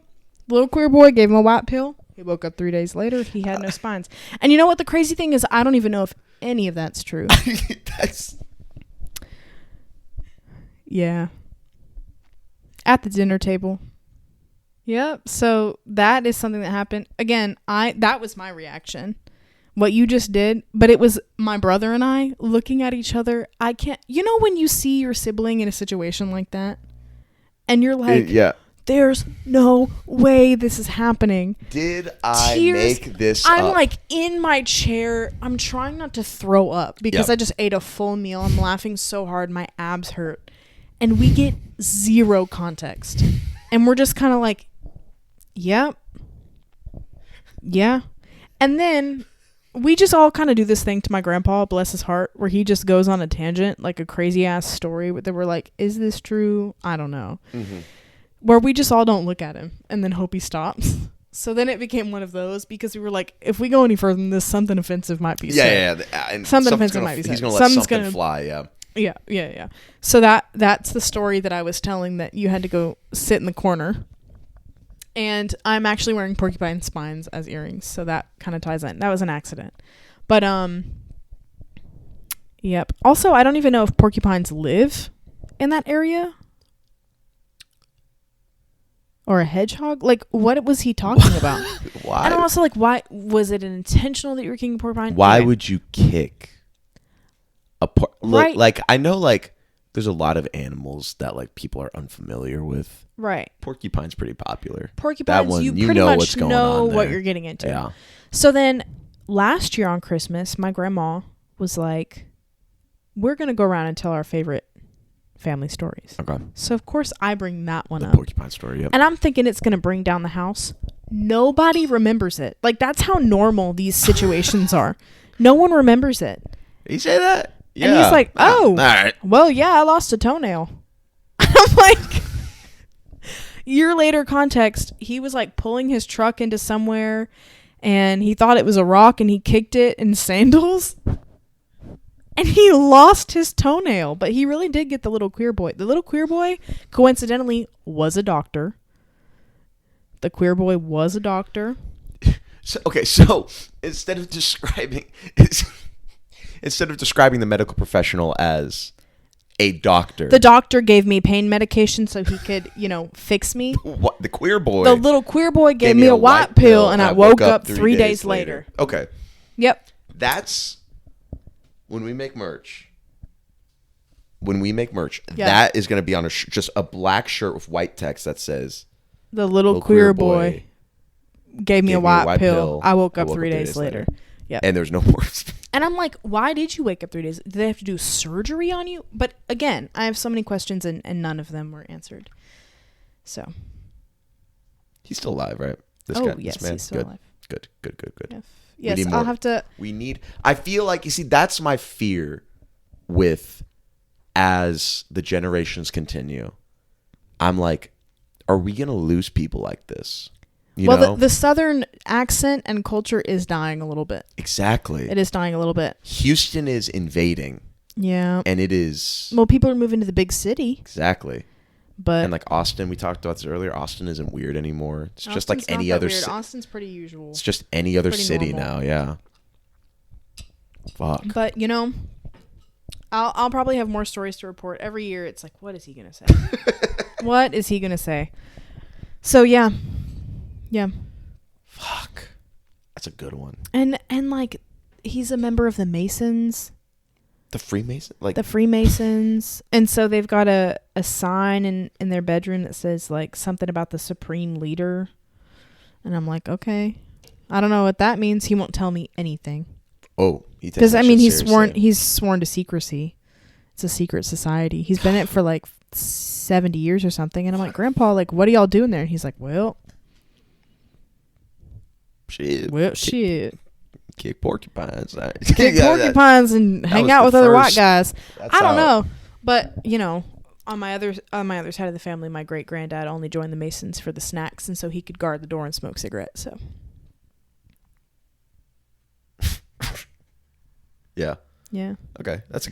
little queer boy gave him a white pill. He woke up 3 days later. He had no spines. And you know what the crazy thing is? I don't even know if any of that's true. Yeah. At the dinner table. Yep. So that is something that happened. Again, that was my reaction. What you just did, but it was my brother and I looking at each other. When you see your sibling in a situation like that and you're like, there's no way this is happening.
Did I make this
I'm
up?
like in my chair. I'm trying not to throw up because I just ate a full meal. I'm laughing so hard. My abs hurt. And we get zero context. And we're just kind of like, yep. Yeah. And then we just all kind of do this thing to my grandpa, bless his heart, where he just goes on a tangent, like a crazy ass story that we're like, is this true? I don't know. Mm-hmm. Where we just all don't look at him and then hope he stops. So then it became one of those because we were like, if we go any further than this, something offensive might be said. Yeah. And something offensive might be said.
He's going to let something fly, yeah.
Yeah. So that's the story that I was telling, that you had to go sit in the corner. And I'm actually wearing porcupine spines as earrings, so that kind of ties in. That was an accident. But yep. Also, I don't even know if porcupines live in that area. Or a hedgehog? Like, what was he talking about?
Why?
And also, like, why was it intentional that you were kicking a porcupine?
Why would you kick a right. Like, I know, like, there's a lot of animals that, like, people are unfamiliar with.
Right.
Porcupine's pretty popular.
Porcupines, that one, you pretty much know what you're getting into. Yeah. So then, last year on Christmas, my grandma was like, we're going to go around and tell our favorite family stories. Okay. So of course I bring that one up.
The porcupine story, yep.
And I'm thinking it's going to bring down the house. Nobody remembers it. Like, that's how normal these situations are. No one remembers it.
You say that? Yeah.
And he's like, oh, all right. Well, yeah, I lost a toenail. I'm like, year later context, he was like pulling his truck into somewhere and he thought it was a rock and he kicked it in sandals. And he lost his toenail, but he really did get the little queer boy. The little queer boy, coincidentally, was a doctor. The queer boy was a doctor.
So instead of describing the medical professional as a doctor,
the doctor gave me pain medication so he could, fix me.
What, the queer boy?
The little queer boy gave me a white pill, and I woke up 3 days later.
Okay.
Yep.
That's. When we make merch, that is going to be on just a black shirt with white text that says,
"The little queer boy gave me a white pill. I woke up 3 days later."
Yeah, and there's no more.
And I'm like, why did you wake up 3 days? Did they have to do surgery on you? But again, I have so many questions, and none of them were answered. So
he's still alive, right?
Yes, this man? He's still alive.
Good.
Yeah. Yes, I'll have to.
I feel like, you see, that's my fear with, as the generations continue, I'm like, are we going to lose people like this? You know?
The Southern accent and culture is dying a little bit.
Exactly.
It is dying a little bit.
Houston is invading.
Yeah.
And it is.
Well, people are moving to the big city.
Exactly. And like Austin, we talked about this earlier. Austin isn't weird anymore. It's just like any other city.
Austin's pretty usual.
It's just any other city now. Yeah. Fuck.
But I'll probably have more stories to report every year. It's like, what is he gonna say? What is he gonna say? So yeah.
Fuck. That's a good one.
And like, he's a member of the Masons.
The
Freemasons. And so they've got a sign in their bedroom that says like something about the supreme leader. And I'm like, okay. I don't know what that means. He won't tell me anything.
Oh,
because he's sworn to secrecy. It's a secret society. He's been in it for like 70 years or something. And I'm like, Grandpa, like, what are y'all doing there? And he's like, well, shit.
Kick porcupines.
And hang out with other white guys. I don't know. But, on my other side of the family, my great granddad only joined the Masons for the snacks, and so he could guard the door and smoke cigarettes. So
Yeah. Okay. That's a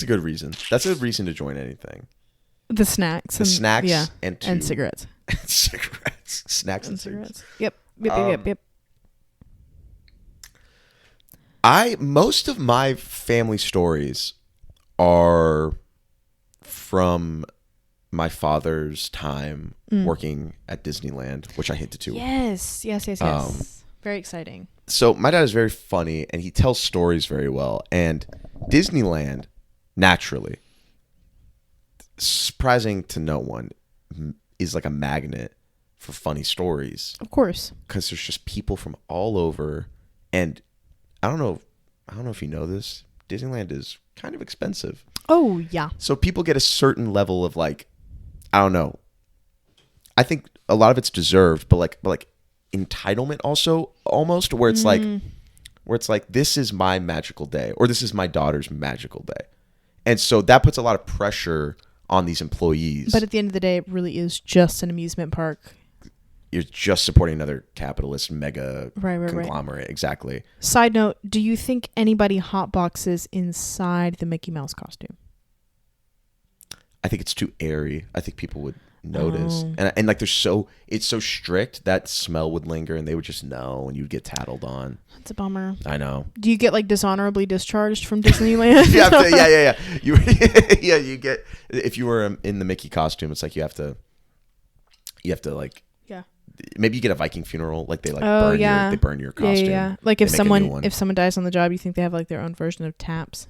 good reason. That's a reason to join anything.
The snacks.
And cigarettes.
Snacks and cigarettes. Yep.
Most of my family stories are from my father's time working at Disneyland, which I hinted to.
Yes. Very exciting.
So my dad is very funny, and he tells stories very well. And Disneyland, naturally, surprising to no one, is like a magnet for funny stories.
Of course.
Because there's just people from all over. And I don't know if you know this, Disneyland is kind of expensive.
Oh, yeah.
So people get a certain level of like, I don't know. I think a lot of it's deserved, but like entitlement also almost where it's like this is my magical day or this is my daughter's magical day. And so that puts a lot of pressure on these employees.
But at the end of the day, it really is just an amusement park.
You're just supporting another capitalist mega conglomerate. Right. Exactly.
Side note, do you think anybody hotboxes inside the Mickey Mouse costume?
I think it's too airy. I think people would notice. And like it's so strict that smell would linger and they would just know and you'd get tattled on.
That's a bummer.
I know.
Do you get like dishonorably discharged from Disneyland?
yeah. You get, if you were in the Mickey costume, it's like you have to like, maybe you get a Viking funeral, like they burn your costume.
Yeah. Like if someone dies on the job, you think they have like their own version of taps.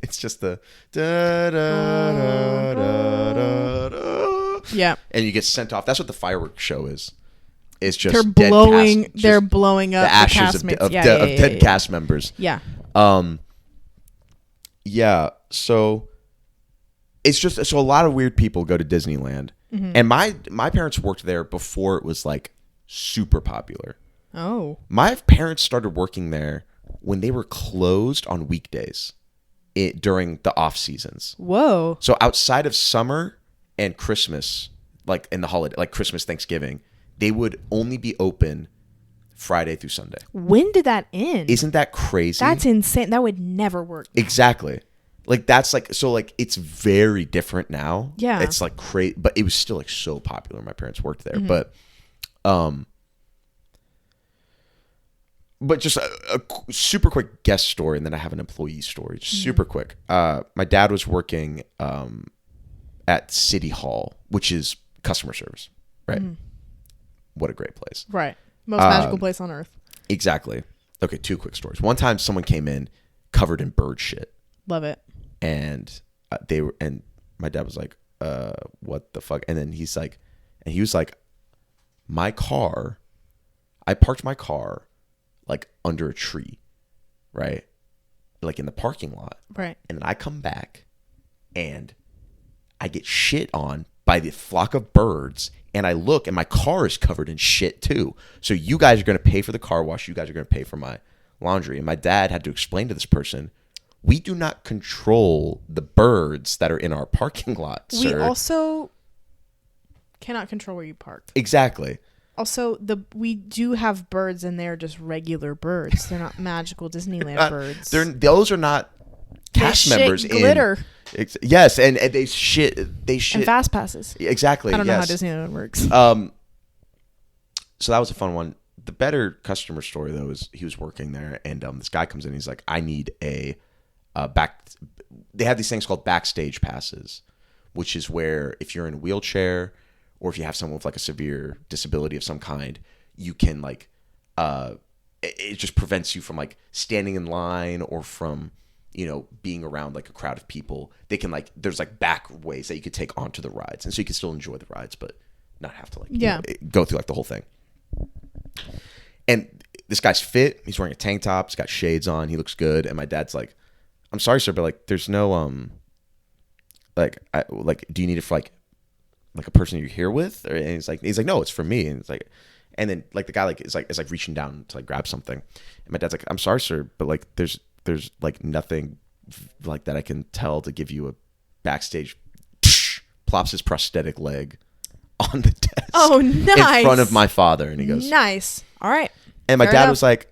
It's just the da da da da da da.
Yeah.
And you get sent off. That's what the fireworks show is. It's just
they're blowing up the
ashes of dead cast members.
Yeah.
Yeah. So it's just a lot of weird people go to Disneyland. Mm-hmm. And my parents worked there before it was like super popular.
Oh.
My parents started working there when they were closed on weekdays during the off seasons.
Whoa.
So outside of summer and Christmas, like in the holiday, like Christmas, Thanksgiving, they would only be open Friday through Sunday.
When did that end?
Isn't that crazy?
That's insane. That would never work.
Exactly. Like that's like, so like it's very different now.
Yeah.
It's like crazy, but it was still like so popular. My parents worked there,
mm-hmm.
but just a super quick guest story, and then I have an employee story. Just super quick. My dad was working at City Hall, which is customer service, right? Mm. What a great place.
Right. Most magical place on earth.
Exactly. Okay, two quick stories. One time someone came in covered in bird shit.
Love it.
And my dad was like, what the fuck? And then he was like, I parked my car like under a tree, right? Like in the parking lot.
Right.
And then I come back and I get shit on by the flock of birds, and I look and my car is covered in shit too. So you guys are going to pay for the car wash. You guys are going to pay for my laundry. And my dad had to explain to this person, we do not control the birds that are in our parking lot, sir.
We also cannot control where you park.
Exactly.
Also, we do have birds, and they're just regular birds. They're not magical Disneyland birds.
Those are not cast members.
Glitter.
Yes, and they shit. And
fast passes.
Exactly.
I don't know how Disneyland works.
So that was a fun one. The better customer story though is he was working there, and this guy comes in. He's like, I need a back. They have these things called backstage passes, which is where if you're in a wheelchair, or if you have someone with like a severe disability of some kind, you can like, it just prevents you from like standing in line or from, being around like a crowd of people. They can like, there's like back ways that you could take onto the rides. And so you can still enjoy the rides, but not have to like go through like the whole thing. And this guy's fit. He's wearing a tank top. He's got shades on. He looks good. And my dad's like, I'm sorry, sir, but like, there's no, do you need it for like a person you're here with? And he's like, no, it's for me. And it's like, and then like the guy like is like reaching down to like grab something. And my dad's like, I'm sorry, sir, but like there's like nothing like that I can tell to give you a backstage. Plops his prosthetic leg on the desk.
Oh, nice.
In front of my father. And he goes,
nice. All right.
And my dad was like,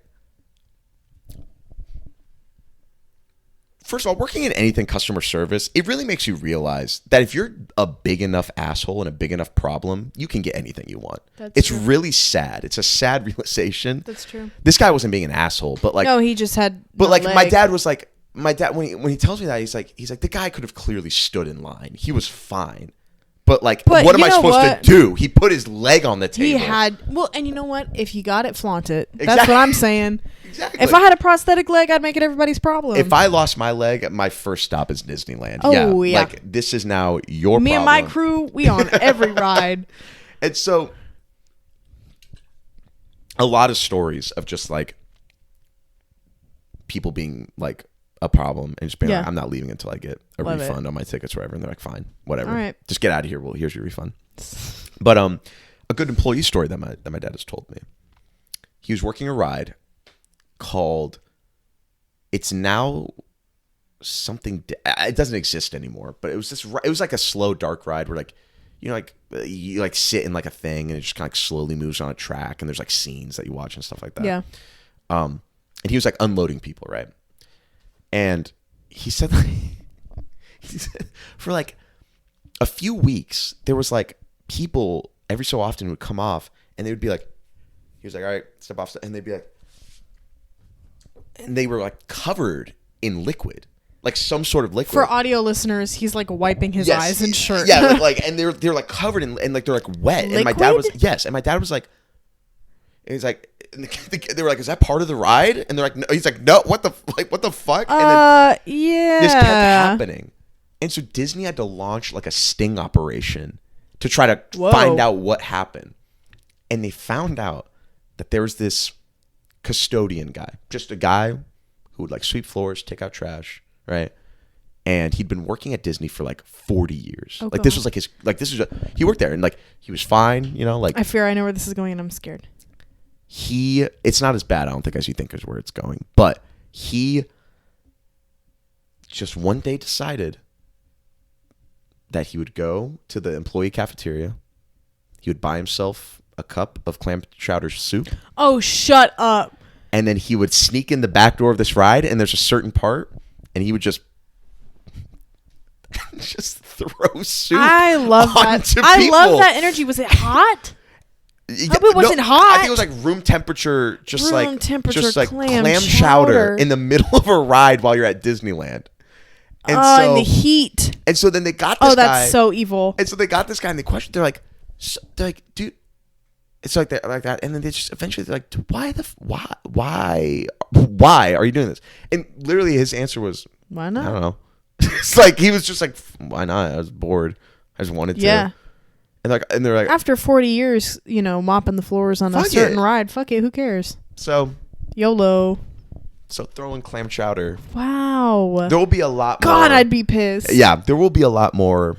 first of all, working in anything customer service, it really makes you realize that if you're a big enough asshole and a big enough problem, you can get anything you want. It's true. Really sad. It's a sad realization.
That's true.
This guy wasn't being an asshole, but like,
no, he just had.
But like, my dad was like, when he tells me that, he's like, the guy could have clearly stood in line. He was fine, But what am I supposed to do? He put his leg on the table.
And you know what? If you got it, flaunt it.
Exactly.
That's what I'm saying.
Exactly.
If I had a prosthetic leg, I'd make it everybody's problem.
If I lost my leg, my first stop is Disneyland.
Oh, yeah.
Like, this is now your
Me
problem.
and my crew, we on every ride.
And so, a lot of stories of just, like, people being, like, a problem and just being like, I'm not leaving until I get a refund on my tickets or whatever. And they're like, fine, whatever. All right. Just get out of here. Well, here's your refund. But a good employee story that my dad has told me. He was working a ride called, it's now something, it doesn't exist anymore, but it was like a slow dark ride where, like, you know, like you like sit in like a thing and it just kind of like slowly moves on a track and there's like scenes that you watch and stuff like that.
Yeah.
And he was like unloading people, right? And he said for like a few weeks, there was like people every so often would come off and they would be like, he was like, all right, step off. And they'd be like, and they were like covered in liquid, like some sort of liquid.
For audio listeners, he's like wiping his eyes and shirt.
Yeah, and they're like covered in, and like they're like wet.
Liquid?
And my dad was like, and he's like, they were like, is that part of the ride? And they're like, no. He's like, no, what the fuck? And then this kept happening. And so Disney had to launch like a sting operation to try to find out what happened. And they found out that there was this custodian guy, just a guy who would like sweep floors, take out trash, right? And he'd been working at Disney for like 40 years.
Oh,
like this was like he worked there and like he was fine, you know, like.
I fear I know where this is going and I'm scared.
It's not as bad, I don't think, as you think is where it's going. But he just one day decided that he would go to the employee cafeteria. He would buy himself a cup of clam chowder soup.
Oh, shut up.
And then he would sneak in the back door of this ride, and there's a certain part, and he would just throw soup.
I love that. I love that energy. Was it hot? I hope it wasn't hot.
I think it was like room temperature, clam
chowder
in the middle of a ride while you're at Disneyland. And
and the heat.
And so then they got this guy.
Oh, that's so evil.
And so they got this guy and they questioned. They're like, dude. It's like that. And then they just eventually they're like, why are you doing this? And literally his answer was,
why not?
I don't know. It's like he was just like, why not? I was bored. I just wanted to.
Yeah.
And they're like,
after 40 years, you know, mopping the floors on a certain ride, fuck it, who cares?
So
YOLO.
So throw in clam chowder.
Wow.
There will be a lot more.
God, I'd be pissed.
Yeah, there will be a lot more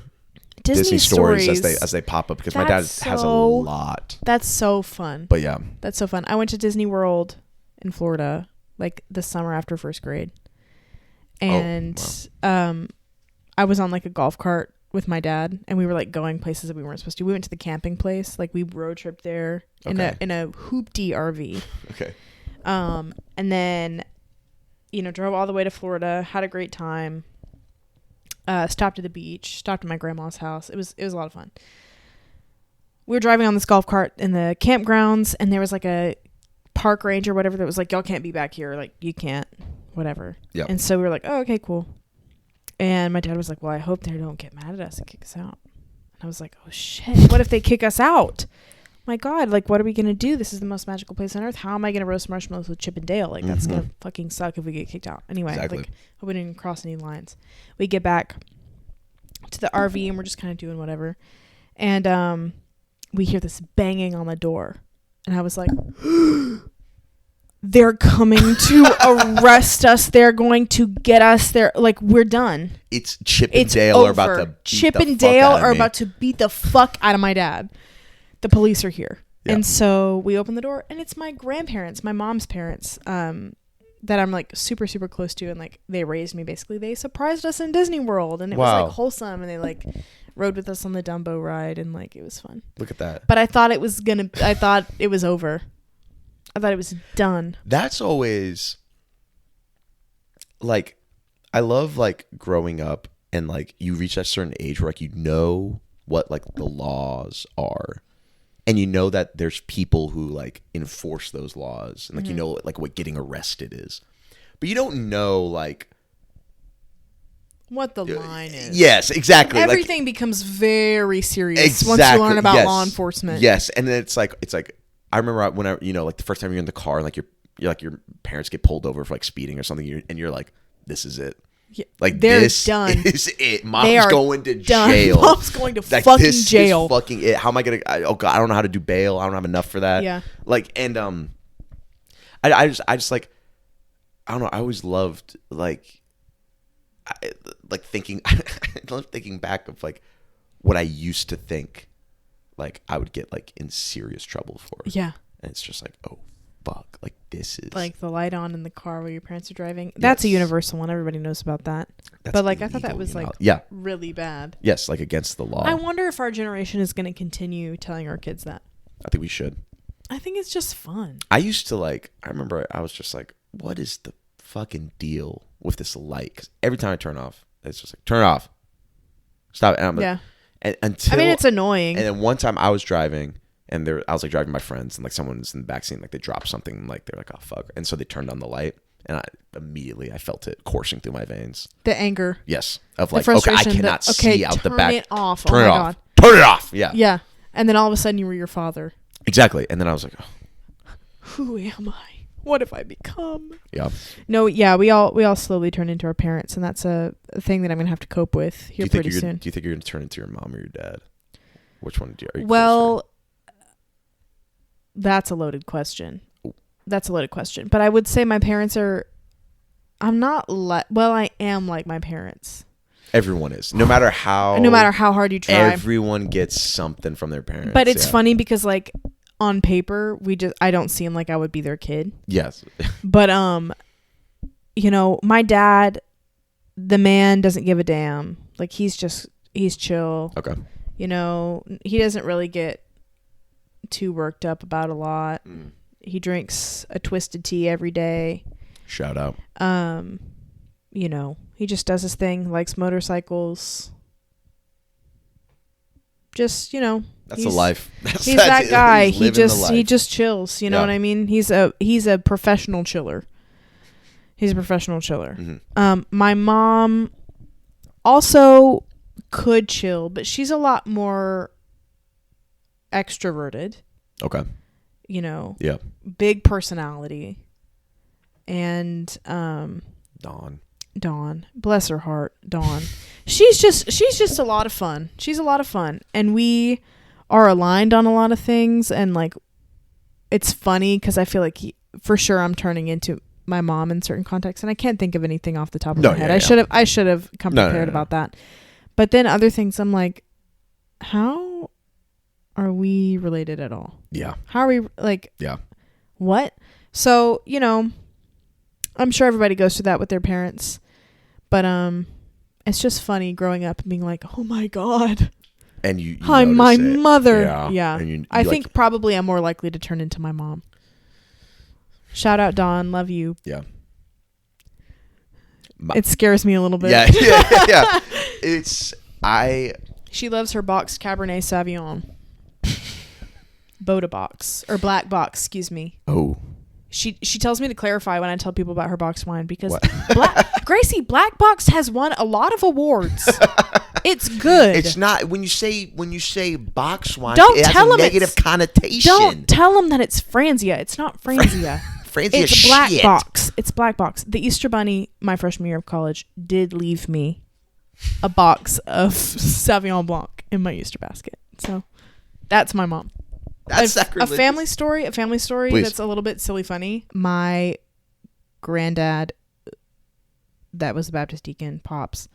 Disney
stories as they pop up because my dad has a lot.
That's so fun.
But yeah.
That's so fun. I went to Disney World in Florida like the summer after first grade. And I was on like a golf cart with my dad and we were like going places that we weren't supposed to. We went to the camping place. Like we road tripped there in a hoopty RV.
Okay.
And then, you know, drove all the way to Florida, had a great time. Stopped at the beach, stopped at my grandma's house. It was a lot of fun. We were driving on this golf cart in the campgrounds and there was like a park ranger or whatever that was like, y'all can't be back here. Like you can't, whatever. Yeah. And so we were like, oh, okay, cool. And my dad was like, well, I hope they don't get mad at us and kick us out. And I was like, oh shit, what if they kick us out? My God, like, what are we going to do? This is the most magical place on earth. How am I going to roast marshmallows with Chip and Dale? Like, that's going to fucking suck if we get kicked out. Anyway, like, hope we didn't cross any lines. We get back to the RV and we're just kind of doing whatever. And we hear this banging on the door. And I was like, they're coming to arrest us. They're going to get us. They're like, we're done.
It's Chip and Dale are about to beat
Chip and Dale are about to beat the fuck out of my dad. The police are here. Yep. And so we open the door and it's my grandparents, my mom's parents, that I'm like super, super close to. And like they raised me basically. They surprised us in Disney World and it was like wholesome. And they like rode with us on the Dumbo ride and like it was fun.
Look at that.
But I thought it was over. I thought it was done.
That's always like, I love like growing up and like you reach that certain age where like you know what like the laws are. And you know that there's people who like enforce those laws and like, you know, like what getting arrested is, but you don't know like
what the line is.
Yes, exactly.
Everything becomes very serious once you learn about law enforcement.
Yes, and then it's like I remember when like the first time you're in the car and like your parents get pulled over for like speeding or something, and you're like, this is it. Yeah, like
they're
this
done.
Is it. Mom's going to
done.
jail.
Mom's going to
like,
fucking
this
jail.
Is fucking it. How am I gonna? Oh god, I don't know how to do bail. I don't have enough for that.
Yeah.
Like I just like I don't know. I always loved thinking. I love thinking back of like what I used to think like I would get like in serious trouble for.
Yeah.
And it's just like, oh fuck, like this is
like the light on in the car while your parents are driving. That's a universal one. Everybody knows about that. But like illegal, I thought that was like really bad.
Yes, like against the law.
I wonder if our generation is going to continue telling our kids that.
I think we should.
I think it's just fun.
I used to I remember I was just like, what is the fucking deal with this light? Because every time I turn off, it's just like, turn it off. Stop it. And I'm like, I mean,
it's annoying.
And then one time I was driving and I was like driving my friends and like someone was in the backseat, like they dropped something and like they're like, oh fuck. And so they turned on the light and I felt it coursing through my veins.
The anger.
Yes. Of like, okay, I cannot see out the back.
Turn it off.
Turn it off. Turn it off. Yeah.
Yeah. And then all of a sudden you were your father.
Exactly. And then I was like, oh.
Who am I? What have I become?
Yeah.
No, yeah, we all slowly turn into our parents, and that's a thing that I'm gonna have to cope with here pretty soon.
Do you think you're gonna turn into your mom or your dad? Which one are you?
Well, that's a loaded question. That's a loaded question. But I would say my parents are. I'm not well. I am like my parents.
Everyone is. No matter how
hard you try.
Everyone gets something from their parents.
But it's funny because like. On paper, I don't seem like I would be their kid.
Yes.
But my dad, the man doesn't give a damn. Like he's chill.
Okay.
He doesn't really get too worked up about a lot. He drinks a twisted tea every day.
Shout out.
He just does his thing, likes motorcycles. Just,
that's a life.
He's that guy. He just chills. You know what I mean? He's a professional chiller. Mm-hmm. My mom also could chill, but she's a lot more extroverted.
Okay.
Yeah. Big personality. And Dawn, bless her heart, Dawn. She's just a lot of fun. She's a lot of fun, and we are aligned on a lot of things. And like, it's funny because I feel like for sure I'm turning into my mom in certain contexts, and I can't think of anything off the top of my head. I should have come prepared about that. But then other things, I'm like, how are we related at all?
Yeah.
How are we like?
Yeah.
What? So I'm sure everybody goes through that with their parents. But it's just funny growing up and being like, oh my God.
And you
I'm my mother.
Yeah.
And you I think probably I'm more likely to turn into my mom. Shout out Dawn, love you.
Yeah.
It scares me a little bit.
Yeah.
She loves her boxed Cabernet Sauvignon. Boda box or black box, excuse me.
Oh.
She tells me to clarify when I tell people about her box wine because Gracie, Black Box has won a lot of awards. It's good.
It's not when you say box wine.
Don't
it
tell
has a
them
negative connotation.
Don't tell them that it's Franzia. It's not Franzia.
Franzia
it's Black Box. It's Black Box. The Easter Bunny, my freshman year of college, did leave me a box of Sauvignon Blanc in my Easter basket. So that's my mom.
That's
a family story. Please. That's a little bit silly funny. My granddad, that was the Baptist deacon, Pops.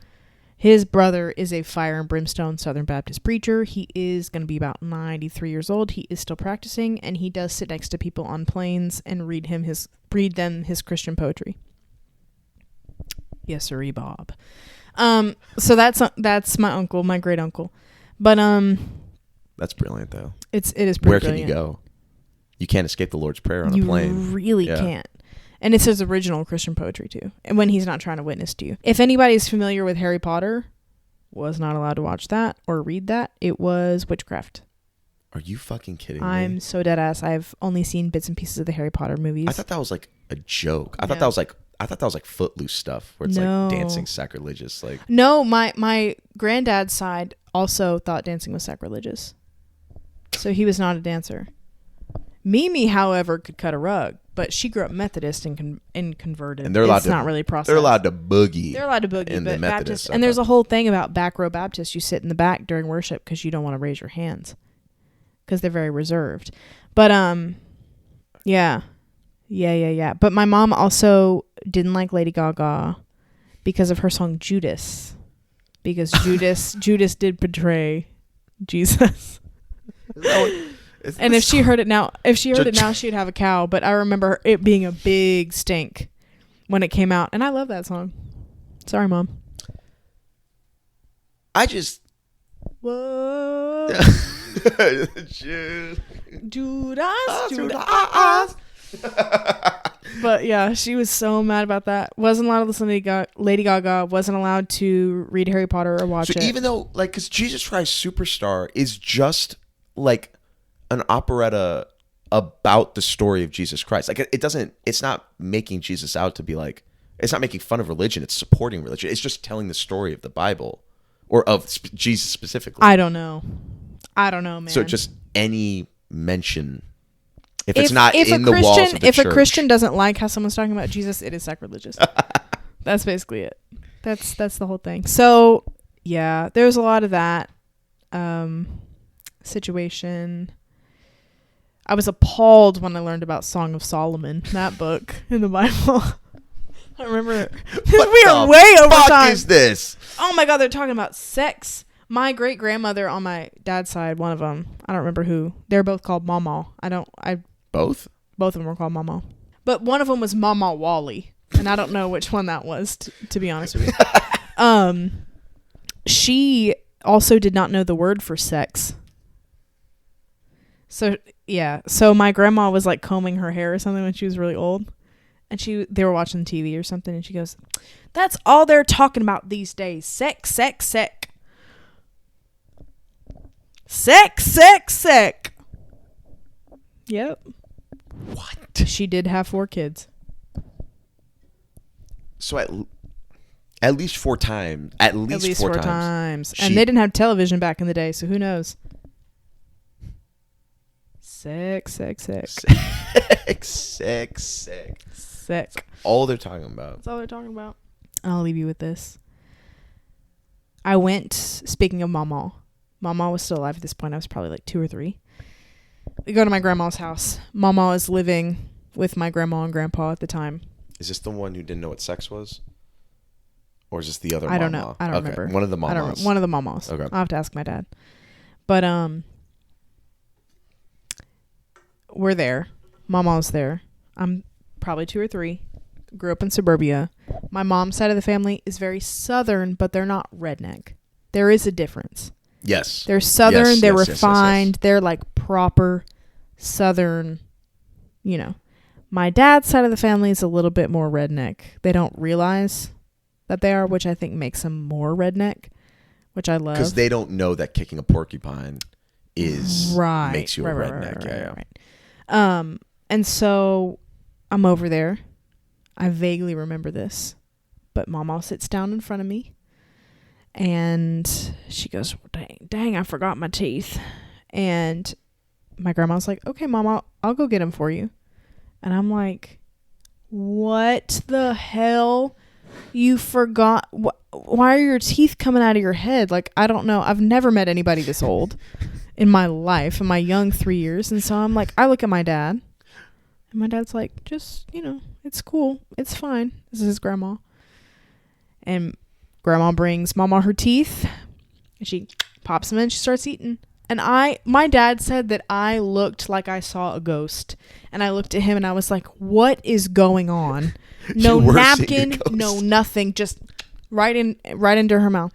His brother is a fire and brimstone Southern Baptist preacher. He is going to be about 93 years old. He is still practicing, and he does sit next to people on planes and read them his Christian poetry. Yes, sirree, Bob. So that's my uncle, my great uncle, but
that's brilliant though.
It is pretty
Where
brilliant.
can you go? You can't escape the Lord's Prayer on a plane.
You really can't. And it's his original Christian poetry too. And when he's not trying to witness to you. If anybody's familiar with Harry Potter, was not allowed to watch that or read that. It was witchcraft.
Are you fucking kidding me?
I'm so dead ass. I've only seen bits and pieces of the Harry Potter movies.
I thought that was like a joke. I thought that was like I thought that was like Footloose stuff where it's like dancing sacrilegious. Like
no, my granddad's side also thought dancing was sacrilegious, so he was not a dancer. Mimi, however, could cut a rug, but she grew up Methodist and converted. And
it's
not really processed.
They're allowed to boogie.
In the Methodist. And there's a whole thing about back row Baptists. You sit in the back during worship because you don't want to raise your hands because they're very reserved. But yeah. But my mom also didn't like Lady Gaga because of her song Judas, because Judas did betray Jesus. And if she heard it now, she'd have a cow. But I remember it being a big stink when it came out, and I love that song. Sorry, Mom.
I just
whoa, Judas. But yeah, she was so mad about that. Wasn't allowed to listen to Lady Gaga. Wasn't allowed to read Harry Potter or watch it.
Even though, like, because Jesus Christ Superstar is just like an operetta about the story of Jesus Christ. Like it's not making Jesus out to be like, it's not making fun of religion. It's supporting religion. It's just telling the story of the Bible or of Jesus specifically.
I don't know, man.
So just any mention, if it's not in the walls of the
if
church.
a Christian doesn't like how someone's talking about Jesus, it is sacrilegious. That's basically it. That's the whole thing. So yeah, there's a lot of that situation. I was appalled when I learned about Song of Solomon, that book in the Bible. I remember we are way over time.
What is this?
Oh my God, they're talking about sex. My great grandmother on my dad's side, one of them, I don't remember who. They're both called Mama.
Both
of them were called Mama, but one of them was Mama Wally, and I don't know which one that was. To be honest with you, she also did not know the word for sex. So yeah, so my grandma was like combing her hair or something when she was really old, and they were watching TV or something, and she goes, "That's all they're talking about these days: sex, sex, sex, sex, sex, sex." Yep.
What?
She did have 4 kids.
So at least 4 times. At least 4 times.
And they didn't have television back in the day, so who knows? Sex, sex, sex.
Sex, sex, sex.
Sex.
That's all they're talking about.
That's all they're talking about. I'll leave you with this. I went, speaking of Mama. Mama was still alive at this point. I was probably like 2 or 3. We go to my grandma's house. Mama was living with my grandma and grandpa at the time.
Is this the one who didn't know what sex was? Or is this the other mama?
I don't know. I don't remember.
One of the mamas.
One of the mamas.
Okay.
I'll have to ask my dad. But we're there. Mama's there. I'm probably 2 or 3. Grew up in suburbia. My mom's side of the family is very southern, but they're not redneck. There is a difference.
Yes.
They're southern. They're refined. Yes. They're like proper southern, you know. My dad's side of the family is a little bit more redneck. They don't realize that they are, which I think makes them more redneck, which I love.
Because they don't know that kicking a porcupine makes you a redneck.
Right. And so I'm over there. I vaguely remember this, but Mama sits down in front of me. And she goes, dang, I forgot my teeth. And my grandma's like, okay, Mama, I'll go get them for you. And I'm like, what the hell? You forgot? Why are your teeth coming out of your head? Like, I don't know. I've never met anybody this old in my life, in my young 3 years. And so I'm like, I look at my dad. And my dad's like, just, it's cool. It's fine. This is his grandma. And Grandma brings Mama her teeth, and she pops them in. She starts eating. And my dad said that I looked like I saw a ghost. And I looked at him and I was like, what is going on? No napkin, no nothing, just right into her mouth.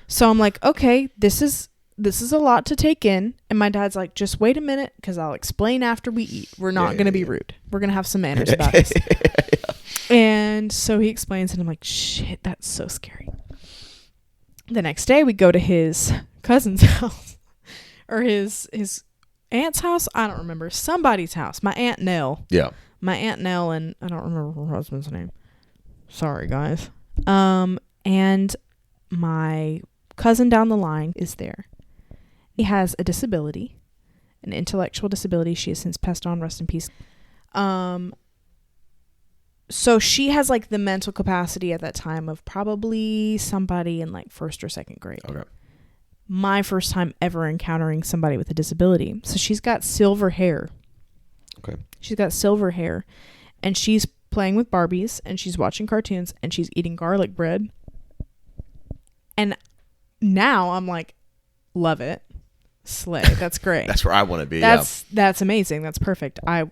So I'm like, okay, this is a lot to take in. And my dad's like, just wait a minute, because I'll explain after we eat. We're not going to be rude. We're going to have some manners about this. And so he explains, and I'm like, shit, that's so scary. The next day we go to his cousin's house, or his aunt's house. I don't remember. Somebody's house. My Aunt Nell.
Yeah.
My Aunt Nell, and I don't remember her husband's name. Sorry, guys. And my cousin down the line is there. He has a disability, an intellectual disability. She has since passed on. Rest in peace. So she has like the mental capacity at that time of probably somebody in like first or second grade.
Okay.
My first time ever encountering somebody with a disability. So she's got silver hair.
Okay.
She's got silver hair, and she's playing with Barbies, and she's watching cartoons, and she's eating garlic bread. And now I'm like, love it. Slay. That's great.
That's where I want to be.
That's amazing. That's perfect. I,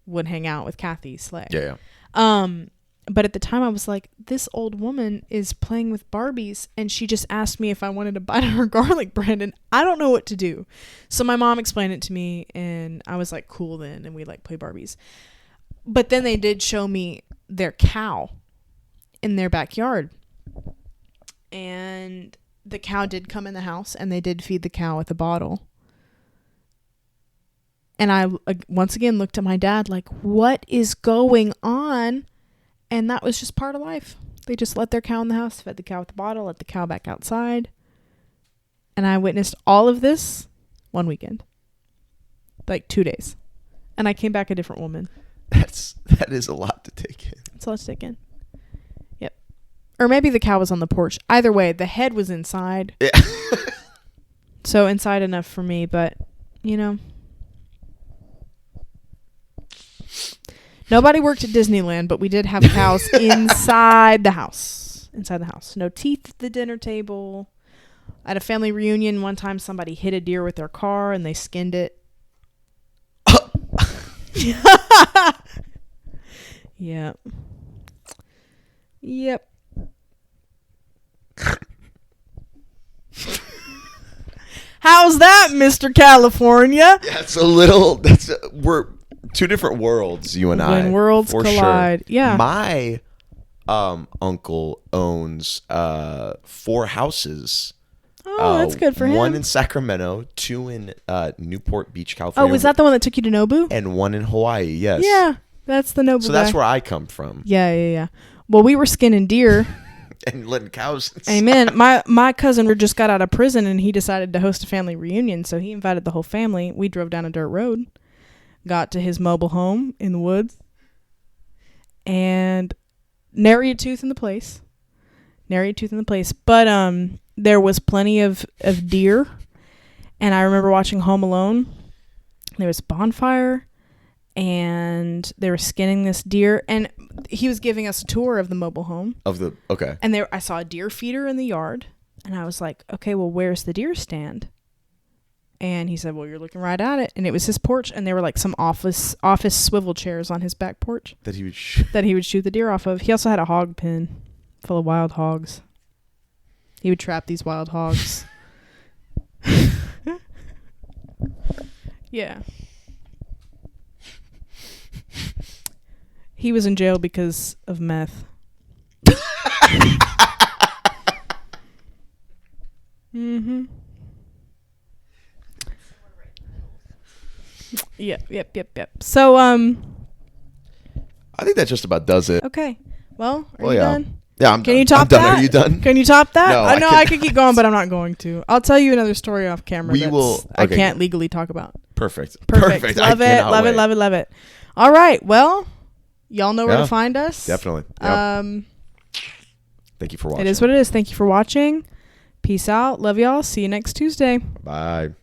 would hang out with Kathy. Slay.
Yeah.
But at the time I was like, this old woman is playing with Barbies, and she just asked me if I wanted to bite on her garlic bread, and I don't know what to do. So my mom explained it to me, and I was like, cool then, and we like play Barbies. But then they did show me their cow in their backyard. And the cow did come in the house, and they did feed the cow with a bottle. And I once again looked at my dad like, what is going on? And that was just part of life. They just let their cow in the house, fed the cow with the bottle, let the cow back outside. And I witnessed all of this one weekend. Like 2 days. And I came back a different woman.
That is a lot to take in.
It's a lot to take in. Yep. Or maybe the cow was on the porch. Either way, the head was inside.
Yeah.
So inside enough for me, but, nobody worked at Disneyland, but we did have cows inside the house. Inside the house. No teeth at the dinner table. At a family reunion, one time somebody hit a deer with their car and they skinned it. Yep. Yep. How's that, Mr. California?
We're two different worlds, you and I.
When worlds collide. Sure. Yeah.
My uncle owns 4 houses.
Oh, that's good for him.
1 in Sacramento, 2 in Newport Beach, California.
Oh, was that the one that took you to Nobu?
And 1 in Hawaii, yes.
Yeah, that's the Nobu.
So that's where I come from.
Yeah. Well, we were skinning deer.
And letting cows.
Amen. My cousin just got out of prison, and he decided to host a family reunion, so he invited the whole family. We drove down a dirt road, got to his mobile home in the woods, and nary a tooth in the place. But there was plenty of deer, and I remember watching Home Alone. There was a bonfire, and they were skinning this deer, and he was giving us a tour of the mobile home.
Okay.
And I saw a deer feeder in the yard, and I was like, okay, well, where's the deer stand? And he said, well, you're looking right at it. And it was his porch, and there were like some office swivel chairs on his back porch
that he would
shoot the deer off of. He also had a hog pen full of wild hogs. He would trap these wild hogs. Yeah. He was in jail because of meth. Mm-hmm. Yep. So,
I think that just about does it.
Okay. Well, are you done?
Yeah, I'm done.
Can you top that?
Are you done?
Can you top that?
No,
I know I could keep going, but I'm not going to. I'll tell you another story off camera. I can't legally talk about.
Perfect.
Love it. All right. Well, y'all know where to find us.
Definitely. Yep. Thank you for watching.
It is what it is. Thank you for watching. Peace out. Love y'all. See you next Tuesday.
Bye.